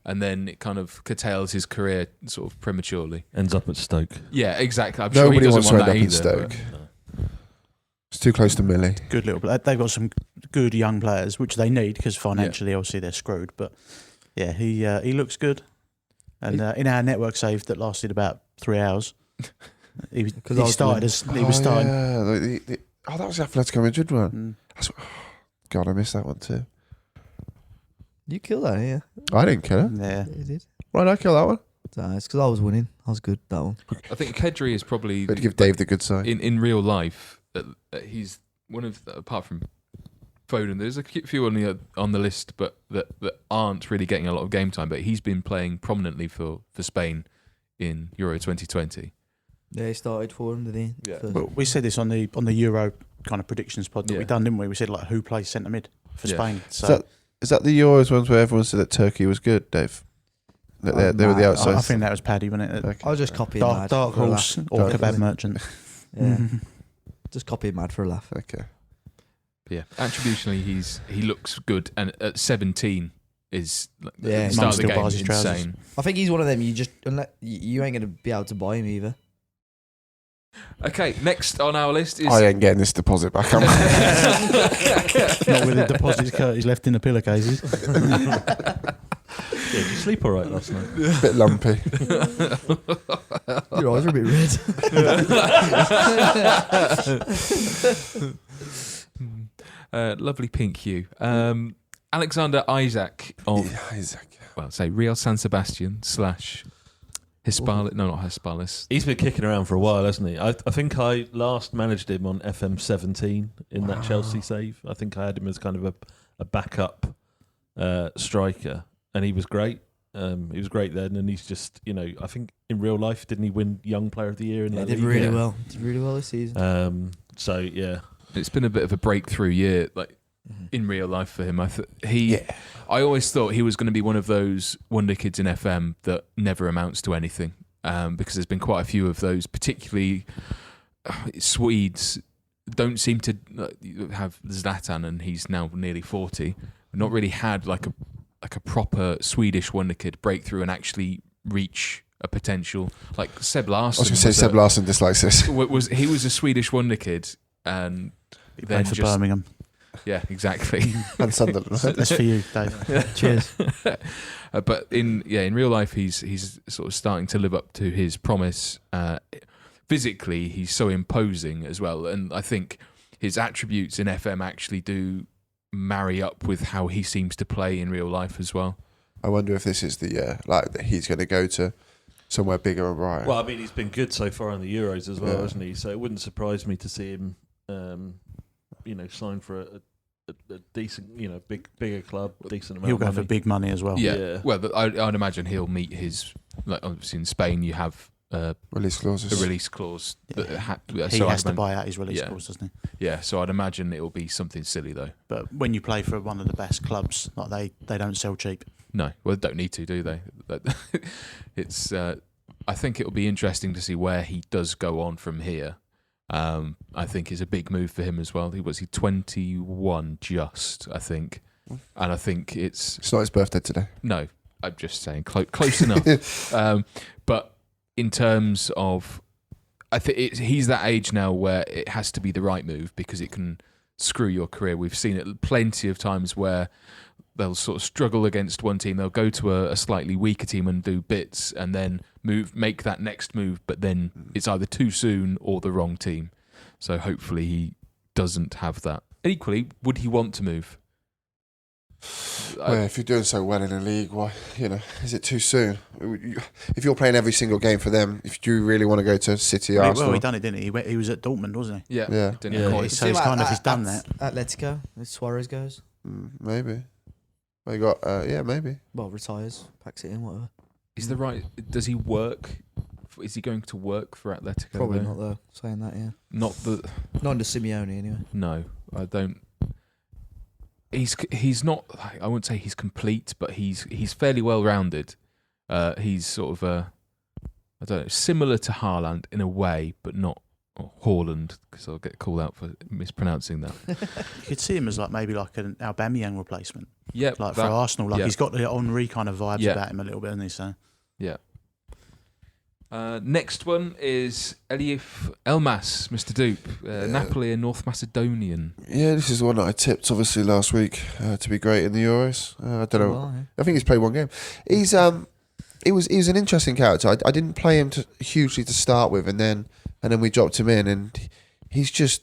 [SPEAKER 1] and then it kind of curtails his career sort of prematurely.
[SPEAKER 5] Ends up at Stoke.
[SPEAKER 1] Yeah, exactly. I'm sure
[SPEAKER 4] Nobody
[SPEAKER 1] he
[SPEAKER 4] wants
[SPEAKER 1] doesn't
[SPEAKER 4] to
[SPEAKER 1] want
[SPEAKER 4] end
[SPEAKER 1] that
[SPEAKER 4] up in
[SPEAKER 1] either.
[SPEAKER 4] Stoke.
[SPEAKER 1] but-
[SPEAKER 4] It's too close to Millie.
[SPEAKER 2] Good little. They've got some good young players, which they need because financially, obviously, they're screwed. But yeah, he looks good. And in our network save that lasted about 3 hours, he
[SPEAKER 3] I was
[SPEAKER 2] started as he was starting.
[SPEAKER 4] Yeah, that was the Atletico Madrid one.
[SPEAKER 2] Mm.
[SPEAKER 4] God, I missed that one too.
[SPEAKER 3] You killed that, yeah.
[SPEAKER 4] I didn't kill it.
[SPEAKER 2] Yeah,
[SPEAKER 3] You did.
[SPEAKER 4] Why did I kill that one?
[SPEAKER 3] It's because I was winning. I was good, that one.
[SPEAKER 1] I think Pedri is probably
[SPEAKER 4] Got to give Dave the good side.
[SPEAKER 1] in real life that he's one of apart from Foden. There's a few on the list, but that aren't really getting a lot of game time. But he's been playing prominently for Spain in Euro 2020.
[SPEAKER 3] Yeah, he started for him, did he?
[SPEAKER 1] Yeah.
[SPEAKER 3] First.
[SPEAKER 2] but we said this on the Euro kind of predictions pod that
[SPEAKER 1] Yeah.
[SPEAKER 2] we done, didn't we? We said like who plays centre mid for
[SPEAKER 1] Yeah.
[SPEAKER 2] Spain. So
[SPEAKER 4] Is that the Euros ones where everyone said that Turkey was good, Dave? That they were the outside.
[SPEAKER 2] I think that was Paddy, wasn't it?
[SPEAKER 4] Okay.
[SPEAKER 3] I was just copying
[SPEAKER 2] Dark,
[SPEAKER 3] Mad.
[SPEAKER 2] dark
[SPEAKER 3] for a
[SPEAKER 2] horse
[SPEAKER 3] laugh.
[SPEAKER 2] or
[SPEAKER 4] Dark
[SPEAKER 2] kebab
[SPEAKER 3] horse.
[SPEAKER 2] merchant.
[SPEAKER 3] Yeah. Just copying Mad for a laugh.
[SPEAKER 4] Okay.
[SPEAKER 1] But yeah, attributionally he looks good, and at 17 is like,
[SPEAKER 3] Yeah.
[SPEAKER 1] the start of the
[SPEAKER 2] Mum
[SPEAKER 1] game
[SPEAKER 2] still buys his trousers.
[SPEAKER 1] insane.
[SPEAKER 3] I think he's one of them. You ain't gonna be able to buy him either.
[SPEAKER 1] Okay, next on our list is
[SPEAKER 4] I ain't getting this deposit back. am I?
[SPEAKER 2] Not with the deposits Curtis left in the pillowcases.
[SPEAKER 5] Yeah, did you sleep all right last night?
[SPEAKER 4] Bit lumpy.
[SPEAKER 3] Your eyes are a bit red.
[SPEAKER 1] lovely pink hue. Alexander Isaac of
[SPEAKER 4] Yeah, Isaac.
[SPEAKER 1] say Real San Sebastian / Hispalis. No, not Hispalis.
[SPEAKER 5] He's been kicking around for a while, hasn't he? I think I last managed him on FM17 in that Chelsea save. I think I had him as kind of a backup striker, and he was great. He was great then, and he's just, I think in real life, didn't he win Young Player of the Year in
[SPEAKER 3] Yeah,
[SPEAKER 5] La
[SPEAKER 3] did
[SPEAKER 5] Liga?
[SPEAKER 3] really well. Did really well this season.
[SPEAKER 5] So yeah,
[SPEAKER 1] It's been a bit of a breakthrough year, like in real life for him. I always thought he was going to be one of those wonder kids in FM that never amounts to anything, because there's been quite a few of those, particularly Swedes don't seem to have Zlatan, and he's now nearly 40. Not really had like a proper Swedish wonder kid breakthrough and actually reach a potential. Like Seb Larsson.
[SPEAKER 4] I was going to say Seb Larsson dislikes this.
[SPEAKER 1] He was a Swedish wonder kid, and
[SPEAKER 2] He
[SPEAKER 1] then
[SPEAKER 2] played for
[SPEAKER 1] just
[SPEAKER 2] Birmingham.
[SPEAKER 1] yeah, exactly.
[SPEAKER 4] And Sunderland.
[SPEAKER 2] That's for you, Dave.
[SPEAKER 3] Cheers.
[SPEAKER 1] But in real life, he's sort of starting to live up to his promise. Physically, he's so imposing as well, and I think his attributes in FM actually do marry up with how he seems to play in real life as well.
[SPEAKER 4] I wonder if this is the that he's going to go to somewhere bigger and brighter.
[SPEAKER 5] well, I mean, he's been good so far in the Euros as well,
[SPEAKER 4] Yeah.
[SPEAKER 5] hasn't he? So it wouldn't surprise me to see him, sign for a decent, bigger club, decent amount
[SPEAKER 2] He'll
[SPEAKER 5] of
[SPEAKER 2] go
[SPEAKER 5] money.
[SPEAKER 2] for big money as well.
[SPEAKER 1] Yeah.
[SPEAKER 5] Yeah.
[SPEAKER 1] Well, I'd imagine he'll meet his, like obviously in Spain you have
[SPEAKER 4] Release clauses.
[SPEAKER 1] a release clause. That
[SPEAKER 2] He
[SPEAKER 1] so I'd
[SPEAKER 2] has to
[SPEAKER 1] imagine-
[SPEAKER 2] buy out his release
[SPEAKER 1] yeah.
[SPEAKER 2] clause, doesn't he?
[SPEAKER 1] Yeah, so I'd imagine it'll be something silly though.
[SPEAKER 2] But when you play for one of the best clubs, like they don't sell cheap.
[SPEAKER 1] No, well, they don't need to, do they? It's. I think it'll be interesting to see where he does go on from here. I think is a big move for him as well. He 21 just, I think. And I think
[SPEAKER 4] It's not his birthday today.
[SPEAKER 1] No, I'm just saying close enough. But in terms of, I think he's that age now where it has to be the right move because it can screw your career. We've seen it plenty of times where they'll sort of struggle against one team. They'll go to a slightly weaker team and do bits and then make that next move, but then it's either too soon or the wrong team. So hopefully he doesn't have that. Equally, would he want to move?
[SPEAKER 4] Well, if you're doing so well in a league, why, is it too soon? If you're playing every single game for them, if you really want to go to City, Arsenal.
[SPEAKER 2] Well, he done it, didn't he? He was at Dortmund, wasn't he?
[SPEAKER 1] Yeah.
[SPEAKER 2] So he's kind of he's done that.
[SPEAKER 3] Atletico, if Suarez goes.
[SPEAKER 4] Maybe. They got, maybe.
[SPEAKER 3] Well, retires, packs it in, whatever.
[SPEAKER 1] Does he work? Is he going to work for Atletico?
[SPEAKER 3] Probably not, though, saying that, yeah.
[SPEAKER 1] Not
[SPEAKER 3] under Simeone, anyway.
[SPEAKER 1] No, I don't. He's not. I wouldn't say he's complete, but he's fairly well rounded. He's sort of I don't know, similar to Haaland in a way, but not Haaland, because I'll get called out for mispronouncing that.
[SPEAKER 2] You could see him as maybe like an Aubameyang replacement.
[SPEAKER 1] Yeah,
[SPEAKER 2] like for Arsenal,
[SPEAKER 1] yeah.
[SPEAKER 2] He's got the Henry kind of vibes about him a little bit, hasn't he? So
[SPEAKER 1] yeah. Next one is Elif Elmas, Mr. Dupe, Napoli and North Macedonian.
[SPEAKER 4] Yeah, this is the one that I tipped obviously last week to be great in the Euros. I don't know.
[SPEAKER 3] Well, yeah.
[SPEAKER 4] I think he's played one game. He's he was an interesting character. I didn't play him hugely to start with, and then we dropped him in, and he's just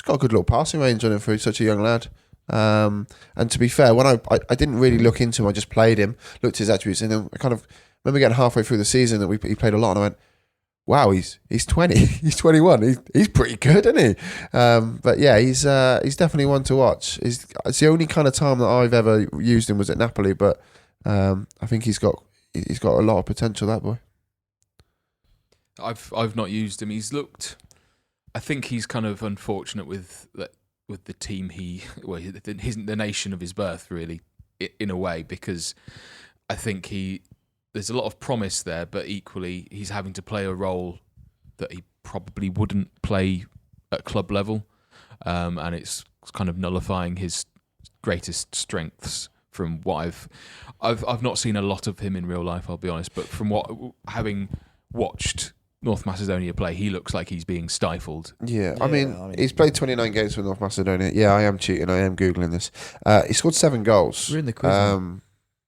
[SPEAKER 4] got a good little passing range on him for such a young lad. And to be fair, when I didn't really look into him, I just played him, looked at his attributes, and then I kind of remember getting halfway through the season that he played a lot, and I went, wow, he's 20, he's 21, he's pretty good, isn't he? But yeah, he's definitely one to watch. It's the only kind of time that I've ever used him was at Napoli, but I think he's got a lot of potential, that boy.
[SPEAKER 1] I've not used him. He's looked. I think he's kind of unfortunate with the team the nation of his birth, really, in a way, because I think there's a lot of promise there, but equally he's having to play a role that he probably wouldn't play at club level, and it's kind of nullifying his greatest strengths. From what I've not seen a lot of him in real life, I'll be honest, but from having watched North Macedonia play, he looks like he's being stifled.
[SPEAKER 4] Yeah, I mean, he's played 29 games for North Macedonia. Yeah, I am cheating. I am Googling this. He scored 7 goals.
[SPEAKER 3] We're in the quiz.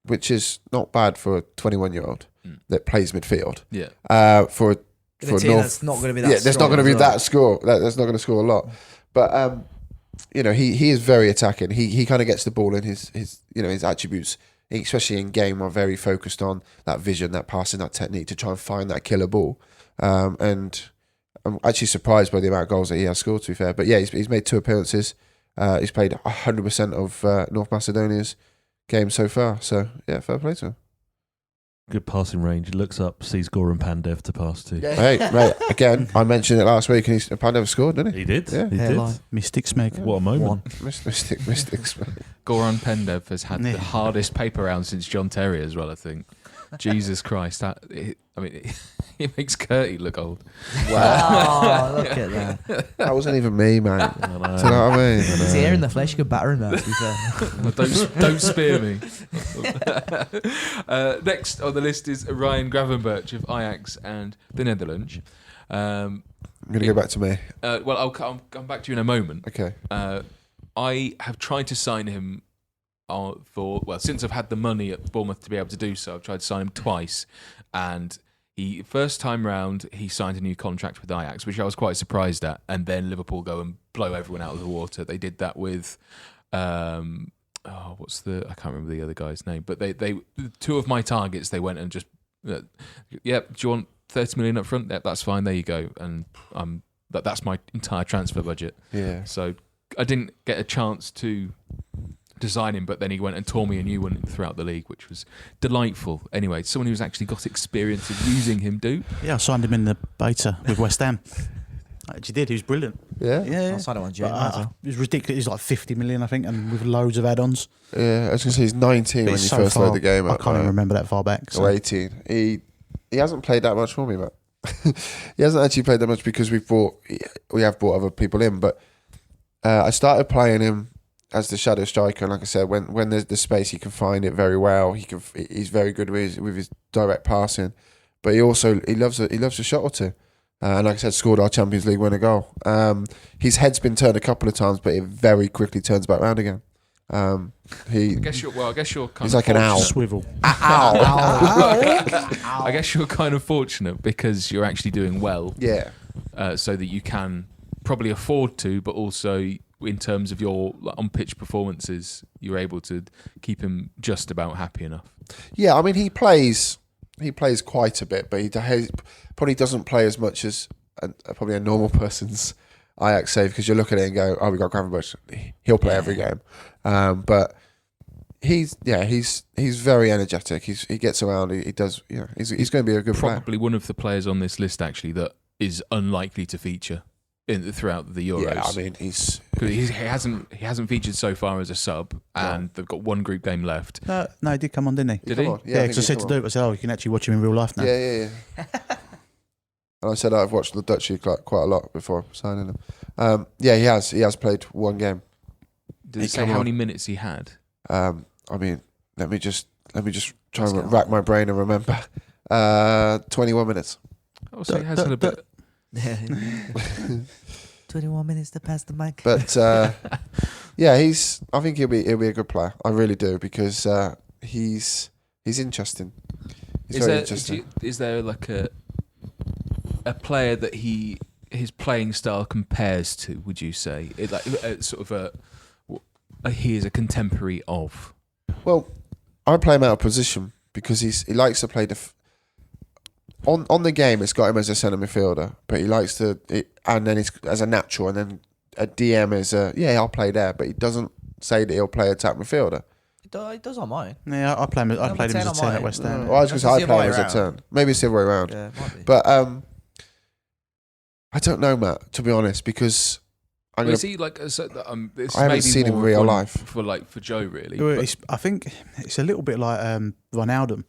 [SPEAKER 4] Which is not bad for a 21-year-old that plays midfield.
[SPEAKER 1] Yeah.
[SPEAKER 4] For
[SPEAKER 3] North, that's not going to be that.
[SPEAKER 4] Yeah, there's not going to be that score. That's not going to score a lot. But he is very attacking. He kind of gets the ball in his attributes, especially in game, are very focused on that vision, that passing, that technique to try and find that killer ball. And I'm actually surprised by the amount of goals that he has scored, to be fair. But yeah, he's made 2 appearances. He's played 100% of North Macedonia's games so far. So yeah, fair play to him.
[SPEAKER 5] Good passing range. He looks up, sees Goran Pandev to pass to.
[SPEAKER 3] Yeah.
[SPEAKER 4] Hey, mate, again, I mentioned it last week, and Pandev scored, didn't he?
[SPEAKER 5] He did.
[SPEAKER 4] Yeah.
[SPEAKER 5] He
[SPEAKER 3] Hairline.
[SPEAKER 5] did.
[SPEAKER 2] Mystic Smeg.
[SPEAKER 5] What a moment.
[SPEAKER 4] Mystics.
[SPEAKER 1] Goran Pendev has had
[SPEAKER 2] Yeah.
[SPEAKER 1] the hardest paper round since John Terry as well, I think. Jesus Christ. It makes Curtie look old.
[SPEAKER 3] Wow, look at that.
[SPEAKER 4] That wasn't even me, man.
[SPEAKER 5] I know.
[SPEAKER 4] Do you know what I mean?
[SPEAKER 3] He's here in the flesh. You could batter him now, to be fair.
[SPEAKER 1] Don't spear me. Next on the list is Ryan Gravenberch of Ajax and the Netherlands.
[SPEAKER 4] I'm going to go back to me.
[SPEAKER 1] Well, I'll come back to you in a moment.
[SPEAKER 4] Okay.
[SPEAKER 1] I have tried to sign him since I've had the money at Bournemouth to be able to do so. I've tried to sign him twice, and first time round he signed a new contract with Ajax, which I was quite surprised at, and then Liverpool go and blow everyone out of the water. They did that with I can't remember the other guy's name, but they 2 of my targets, they went and just do you want 30 million up front? Yep, that's fine, there you go. And that's my entire transfer budget.
[SPEAKER 4] Yeah.
[SPEAKER 1] So I didn't get a chance to design him, but then he went and tore me a new one throughout the league, which was delightful. Anyway, someone who's actually got experience of using him,
[SPEAKER 2] Yeah, I signed him in the beta with West Ham. I actually did. He was brilliant.
[SPEAKER 4] Yeah?
[SPEAKER 2] Yeah.
[SPEAKER 3] I signed him on
[SPEAKER 2] But,
[SPEAKER 3] June.
[SPEAKER 2] it was ridiculous. He's like 50 million, I think, and with loads of add-ons.
[SPEAKER 4] Yeah, I was going to say he's 19
[SPEAKER 2] But
[SPEAKER 4] when
[SPEAKER 2] it's
[SPEAKER 4] you
[SPEAKER 2] so
[SPEAKER 4] first
[SPEAKER 2] far,
[SPEAKER 4] load the game
[SPEAKER 2] I
[SPEAKER 4] up.
[SPEAKER 2] can't even remember that far back. So.
[SPEAKER 4] Or 18. He hasn't played that much for me, but he hasn't actually played that much because we have brought other people in. But I started playing him as the shadow striker, and like I said, when there's the space, he can find it very well. He's very good with his direct passing, but he loves a shot or two. And like I said, scored our Champions League winner goal. His head's been turned a couple of times, but it very quickly turns back round again. I guess you're kind
[SPEAKER 2] he's
[SPEAKER 4] of like an owl.
[SPEAKER 2] Swivel.
[SPEAKER 1] I guess you're kind of fortunate because you're actually doing well.
[SPEAKER 4] Yeah.
[SPEAKER 1] So that you can probably afford to, but also in terms of your on-pitch performances, you're able to keep him just about happy enough.
[SPEAKER 4] Yeah, I mean, he plays quite a bit, but he probably doesn't play as much as probably a normal person's Ajax save, because you look at it and go, oh, we got Gravenberch. He'll play every game. But he's very energetic. He gets around. He does. He's going to be a good player.
[SPEAKER 1] Probably one of the players on this list actually that is unlikely to feature throughout the Euros.
[SPEAKER 4] Yeah, I mean
[SPEAKER 1] he hasn't featured so far as a sub, and they've got one group game left.
[SPEAKER 2] No, he did come on, didn't he?
[SPEAKER 1] Did he?
[SPEAKER 2] Yeah, because I said to do it. I said, oh, you can actually watch him in real life now.
[SPEAKER 4] Yeah. And I said I've watched the Dutch League quite a lot before signing him. Yeah, he has played one game.
[SPEAKER 1] Did it say how many minutes he had?
[SPEAKER 4] I mean, let me just try and rack my brain and remember. 21 minutes.
[SPEAKER 1] Oh, so he has had a bit.
[SPEAKER 3] 21 minutes to pass the mic.
[SPEAKER 4] But yeah, I think he'll be a good player. I really do, because he's interesting. He's very interesting.
[SPEAKER 1] Is there like a player that his playing style compares to? Would you say sort of he is a contemporary of?
[SPEAKER 4] Well, I play him out of position because he likes to play on the game. It's got him as a centre midfielder, but he likes to, and then he's as a natural, and then a DM is I'll play there, but he doesn't say that he'll play attack midfielder.
[SPEAKER 3] He does on mine.
[SPEAKER 2] Yeah, I played him as a 10 at West Ham.
[SPEAKER 4] Well, I was going to say I play him as a 10. Maybe it's the other way around.
[SPEAKER 3] Yeah, might be.
[SPEAKER 4] But I don't know, Matt, to be honest, because
[SPEAKER 1] is he like? This
[SPEAKER 4] I haven't seen him in real life
[SPEAKER 1] for Joe, really.
[SPEAKER 2] I think it's a little bit like Ronaldo,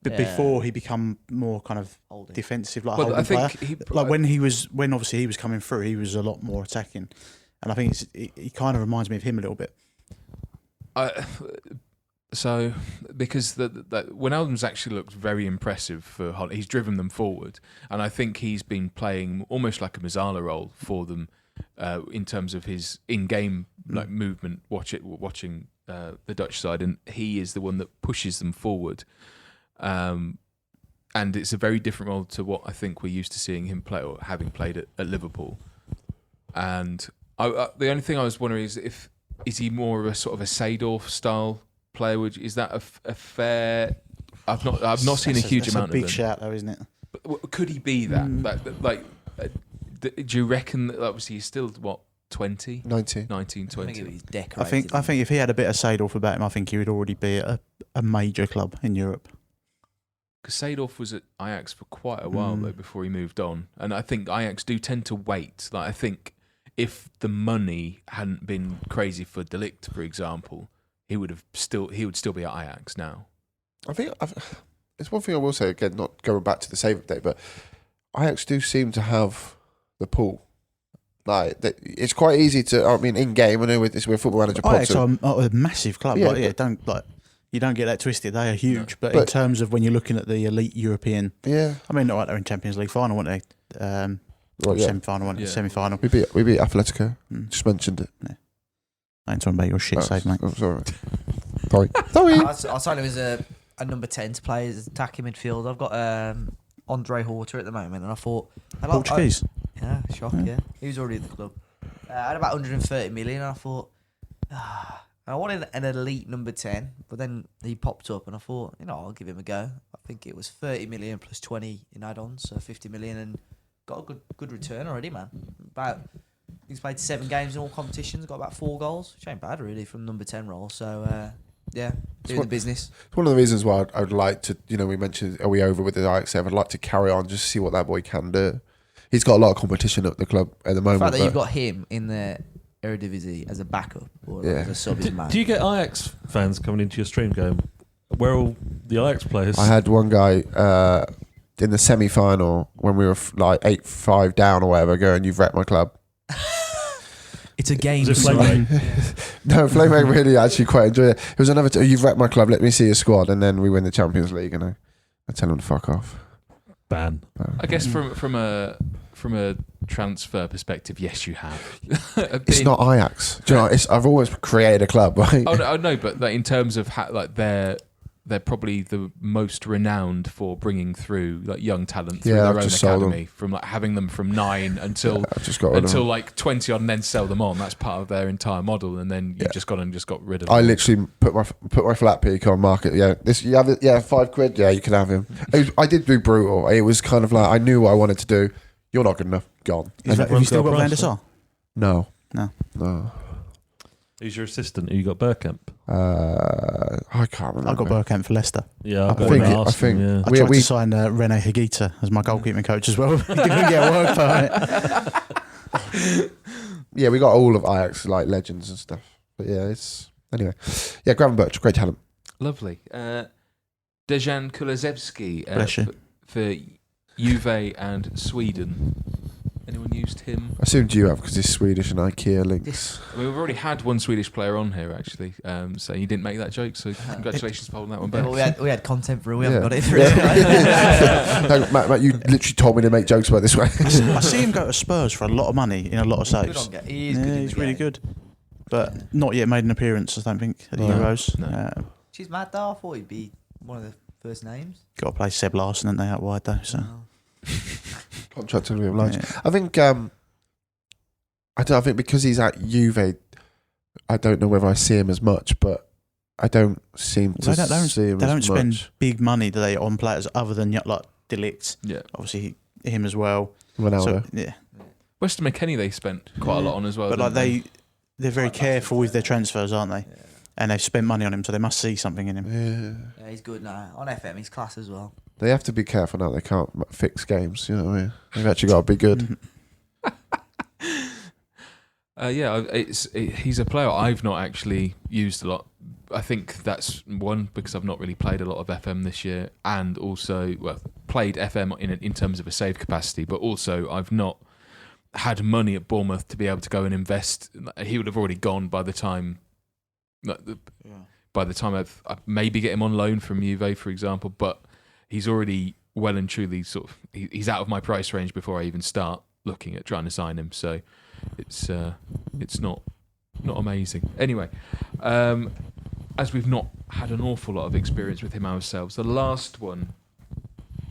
[SPEAKER 2] but before he become more kind of defensive, like
[SPEAKER 1] I think
[SPEAKER 2] player. When obviously he was coming through, he was a lot more attacking, and I think he kind of reminds me of him a little bit.
[SPEAKER 1] So because Wijnaldum's actually looked very impressive for Holland. He's driven them forward, and I think he's been playing almost like a Mazzala role for them in terms of his in-game movement. Watching the Dutch side, and he is the one that pushes them forward. And it's a very different role to what I think we're used to seeing him play, or having played at Liverpool. And the only thing I was wondering is he more of a sort of a Seedorf style player? Is that a fair? I've not seen a huge amount of them.
[SPEAKER 2] That's a big shout, though, isn't it?
[SPEAKER 1] But could he be that? Do you reckon that obviously he's still 20?
[SPEAKER 4] 19,
[SPEAKER 1] 20.
[SPEAKER 2] I think if he had a bit of Seedorf about him, I think he would already be at a major club in Europe.
[SPEAKER 1] Because Seedorf was at Ajax for quite a while though before he moved on, and I think Ajax do tend to wait. Like I think if the money hadn't been crazy for De Ligt, for example, he would still be at Ajax now.
[SPEAKER 4] I think it's one thing I will say, again, not going back to the save update, but Ajax do seem to have the pool. Like it's quite easy to. I mean, in game, I know we're Football Manager.
[SPEAKER 2] Ajax are a massive club. Yeah, you don't get that twisted. They are huge, but in terms of when you're looking at the elite European, I mean, not like they're in Champions League final, weren't they? Semi-final, semi-final.
[SPEAKER 4] We beat Atletico. Just mentioned it.
[SPEAKER 2] Yeah. I ain't talking about your shit save, mate.
[SPEAKER 4] I'm sorry.
[SPEAKER 3] I signed him as a number 10 to play as attacking midfield. I've got Andre Horta at the moment, and I thought
[SPEAKER 2] Portuguese.
[SPEAKER 3] Shock. Yeah, he was already at the club. I had about 130 million, and I thought I wanted an elite number 10, but then he popped up, and I thought, I'll give him a go. I think it was 30 million plus 20 in add-ons, so 50 million, and got a good return already, man. He's played 7 games in all competitions, got about 4 goals, which ain't bad really from number 10 role. So doing the business.
[SPEAKER 4] It's one of the reasons why I would like to, we mentioned, are we over with the Ajax? I'd like to carry on, just to see what that boy can do. He's got a lot of competition at the club at the moment.
[SPEAKER 3] The fact that you've got him in the Eredivisie as a backup or as a sub is mad.
[SPEAKER 5] Do you get Ajax fans coming into your stream going, where are all the Ajax players?
[SPEAKER 4] I had one guy in the semi-final when we were like 8-5 down or whatever, going, "You've wrecked my club."
[SPEAKER 3] It's a game.
[SPEAKER 5] Was it Flame?
[SPEAKER 4] No, Flame really actually quite enjoyed it. It was another. You've wrecked my club. Let me see your squad, and then we win the Champions League, and I tell them to fuck off.
[SPEAKER 5] Ban.
[SPEAKER 1] I guess from a transfer perspective, yes, you have.
[SPEAKER 4] It's not Ajax. Do you know? I've always created a club, right?
[SPEAKER 1] Oh no, but like, in terms of they're probably the most renowned for bringing through like young talent through
[SPEAKER 4] Yeah,
[SPEAKER 1] their
[SPEAKER 4] I've
[SPEAKER 1] own
[SPEAKER 4] just sold
[SPEAKER 1] academy, from like having them from 9 until
[SPEAKER 4] I've just got rid of them.
[SPEAKER 1] like 20 odd, and then sell them on. That's part of their entire model, and then you've just got rid of them.
[SPEAKER 4] I literally put my flat peak on market. Yeah, you have it. Yeah, £5. Yeah, you can have him. I did do brutal. It was kind of like I knew what I wanted to do. You're not good enough. Gone.
[SPEAKER 2] Have you still got Van der Sar?
[SPEAKER 4] No.
[SPEAKER 2] No.
[SPEAKER 5] Who's your assistant? Who you got? Bergkamp?
[SPEAKER 4] I can't remember.
[SPEAKER 2] I got Bergkamp for Leicester.
[SPEAKER 5] Yeah,
[SPEAKER 4] I think
[SPEAKER 5] yeah.
[SPEAKER 2] I tried to sign Rene Higuita as my goalkeeping coach as well. Didn't get work for it.
[SPEAKER 4] Yeah, we got all of Ajax like legends and stuff. But yeah, it's anyway. Yeah, Gravenberch, great talent.
[SPEAKER 1] Lovely. Dejan Kulusevski
[SPEAKER 2] Bless you.
[SPEAKER 1] for Juve and Sweden. Anyone used him?
[SPEAKER 4] I assumed you have because he's Swedish and IKEA links.
[SPEAKER 1] I mean, we've already had one Swedish player on here actually, so you didn't make that joke. So congratulations for holding that one back.
[SPEAKER 3] Well, we had content for it. We haven't got it.
[SPEAKER 4] No, Matt, you literally told me to make jokes about this way.
[SPEAKER 2] I see him go to Spurs for a lot of money in a lot of saves.
[SPEAKER 3] He is good.
[SPEAKER 2] He's really good, but not yet made an appearance. I don't think at the
[SPEAKER 1] No.
[SPEAKER 2] Euros.
[SPEAKER 1] No.
[SPEAKER 3] She's mad though. I thought he'd be one of the first names.
[SPEAKER 2] Got to play Seb Larson, and they out wide though. So
[SPEAKER 4] Contract to be obliged.
[SPEAKER 2] yeah.
[SPEAKER 4] I think I think because he's at Juve, I don't know whether I see him as much, but I don't seem to see him
[SPEAKER 2] They don't
[SPEAKER 4] as
[SPEAKER 2] spend
[SPEAKER 4] much.
[SPEAKER 2] big money, do they, on players other than like De Ligt?
[SPEAKER 1] Yeah.
[SPEAKER 2] Obviously him as well.
[SPEAKER 4] Ronaldo.
[SPEAKER 2] So, yeah,
[SPEAKER 1] Weston McKennie they spent quite a lot on as well.
[SPEAKER 2] but like
[SPEAKER 1] didn't
[SPEAKER 2] they're very careful with their transfers, aren't they?
[SPEAKER 3] Yeah.
[SPEAKER 2] And they've spent money on him, so they must see something in him.
[SPEAKER 4] Yeah.
[SPEAKER 3] Yeah, he's good now. On FM, he's class as well.
[SPEAKER 4] They have to be careful now. They can't fix games. You know what I mean? They've actually got to be good.
[SPEAKER 1] he's a player I've not actually used a lot. I think that's one because I've not really played a lot of FM this year, and also played FM in terms of a save capacity, but also I've not had money at Bournemouth to be able to go and invest. He would have already gone by the time. By the time I maybe get him on loan from Juve, for example, but he's already well and truly he's out of my price range before I even start looking at trying to sign him. So it's not amazing. Anyway, as we've not had an awful lot of experience with him ourselves, the last one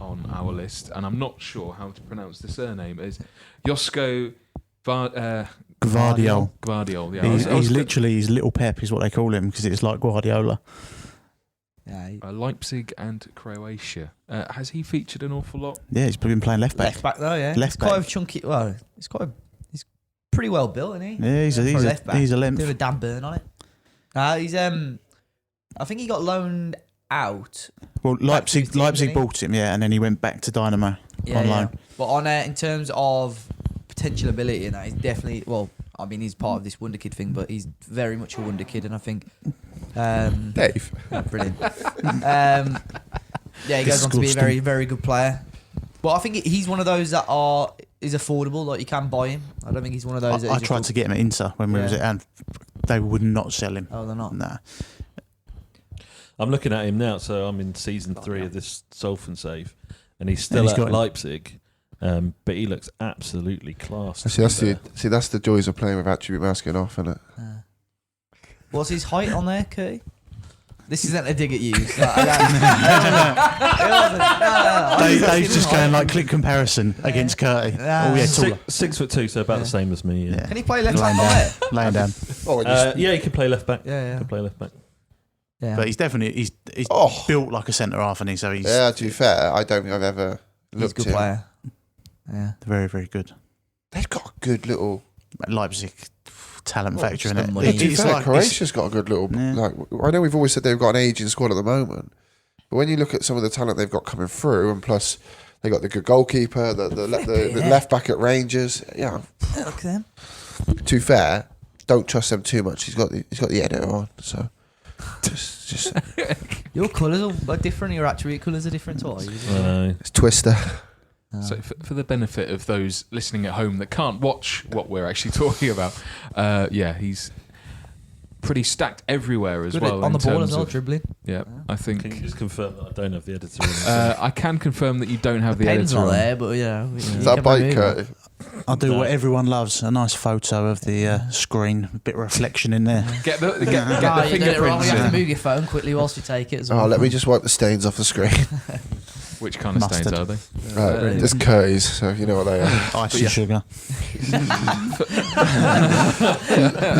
[SPEAKER 1] on our list, and I'm not sure how to pronounce the surname, is Josko
[SPEAKER 2] Gvardiol.
[SPEAKER 1] Gvardiol, yeah.
[SPEAKER 2] He's literally his little Pep is what they call him because it's like Guardiola.
[SPEAKER 3] Yeah,
[SPEAKER 1] Leipzig and Croatia. Has he featured an awful lot?
[SPEAKER 2] Yeah, he's been playing left back.
[SPEAKER 3] left back though. Yeah,
[SPEAKER 2] Left
[SPEAKER 3] he's quite
[SPEAKER 2] back.
[SPEAKER 3] a chunky. Well, he's pretty well built, isn't he?
[SPEAKER 2] Yeah,
[SPEAKER 3] For a left back.
[SPEAKER 2] he's a
[SPEAKER 3] Bit
[SPEAKER 2] length.
[SPEAKER 3] of a damn burn on it. He's I think he got loaned out.
[SPEAKER 2] Well, Leipzig
[SPEAKER 3] 15, didn't he?
[SPEAKER 2] bought him, yeah, and then he went back to Dynamo on loan.
[SPEAKER 3] But on in terms of potential ability, and that he's definitely I mean, he's part of this wonder kid thing, but he's very much a wonder kid, and I think
[SPEAKER 4] Dave.
[SPEAKER 3] brilliant. Yeah, he goes on to be a very, very good player. But I think he's one of those that is affordable. Like you can buy him. I don't think he's one of those.
[SPEAKER 2] I tried to get him at Inter when we was at, and they would not sell him.
[SPEAKER 3] Oh, they're not.
[SPEAKER 2] Nah.
[SPEAKER 5] I'm looking at him now, so I'm in season 3 of this Solfen save, and he's still
[SPEAKER 2] he's
[SPEAKER 5] at
[SPEAKER 2] got him.
[SPEAKER 5] Leipzig, but he looks absolutely class.
[SPEAKER 4] That's the joys of playing with attribute masking off, isn't it?
[SPEAKER 3] What's his height on there, Curty? This isn't a dig at you.
[SPEAKER 2] Dave's just going like click comparison against Curty. Oh yeah, taller.
[SPEAKER 5] 6'2", so about the same as me. Yeah,
[SPEAKER 3] Can he play left back
[SPEAKER 2] Laying
[SPEAKER 3] on
[SPEAKER 2] down.
[SPEAKER 3] there?
[SPEAKER 2] Laying down.
[SPEAKER 5] yeah, he can play left back.
[SPEAKER 3] Yeah.
[SPEAKER 5] Can play left back.
[SPEAKER 3] Yeah.
[SPEAKER 2] But he's definitely he's
[SPEAKER 4] Oh.
[SPEAKER 2] built like a centre half, and so he's
[SPEAKER 4] Yeah, to be fair, I don't think I've ever
[SPEAKER 3] he's a
[SPEAKER 4] looked
[SPEAKER 3] good
[SPEAKER 4] at him.
[SPEAKER 3] player. Yeah.
[SPEAKER 2] very, very good.
[SPEAKER 4] They've got a good little.
[SPEAKER 2] Leipzig talent
[SPEAKER 3] Well,
[SPEAKER 2] factor in
[SPEAKER 3] it's
[SPEAKER 2] it.
[SPEAKER 3] the money.
[SPEAKER 4] To be
[SPEAKER 2] It's
[SPEAKER 4] fair,
[SPEAKER 2] like-
[SPEAKER 4] Croatia's got a good little.
[SPEAKER 2] Yeah.
[SPEAKER 4] Like I know we've always said they've got an aging squad at the moment, but when you look at some of the talent they've got coming through, and plus they got the good goalkeeper, the left back at Rangers. Yeah,
[SPEAKER 3] Look at them.
[SPEAKER 4] to be fair, don't trust them too much. He's got the editor on, so Just
[SPEAKER 3] Your colours are different. Your attribute colours are different to what I use.
[SPEAKER 4] it's Twister.
[SPEAKER 1] So for the benefit of those listening at home that can't watch what we're actually talking about, he's pretty stacked everywhere as
[SPEAKER 3] Good
[SPEAKER 1] well.
[SPEAKER 3] on
[SPEAKER 1] in
[SPEAKER 3] the ball
[SPEAKER 1] terms
[SPEAKER 3] as well,
[SPEAKER 1] of-
[SPEAKER 3] dribbling.
[SPEAKER 1] Yeah, I think.
[SPEAKER 5] Can you just confirm that I don't have the editor?
[SPEAKER 1] I can confirm that you don't have the
[SPEAKER 3] Pen's
[SPEAKER 1] editor
[SPEAKER 3] not
[SPEAKER 1] on.
[SPEAKER 3] there, but yeah.
[SPEAKER 4] Is that a bike, Kurt?
[SPEAKER 2] I'll do
[SPEAKER 5] No.
[SPEAKER 2] what everyone loves, a nice photo of the screen, a bit of reflection in there.
[SPEAKER 1] Get the
[SPEAKER 3] No, you did it wrong.
[SPEAKER 1] fingerprints
[SPEAKER 3] You have
[SPEAKER 1] in.
[SPEAKER 3] to move your phone quickly whilst you take it as well.
[SPEAKER 4] Oh, let me just wipe the stains off the screen.
[SPEAKER 1] Which kind of stains
[SPEAKER 2] Mustard.
[SPEAKER 1] are they?
[SPEAKER 4] Right, it's Curry's, so you know what they are.
[SPEAKER 2] Ice and sugar.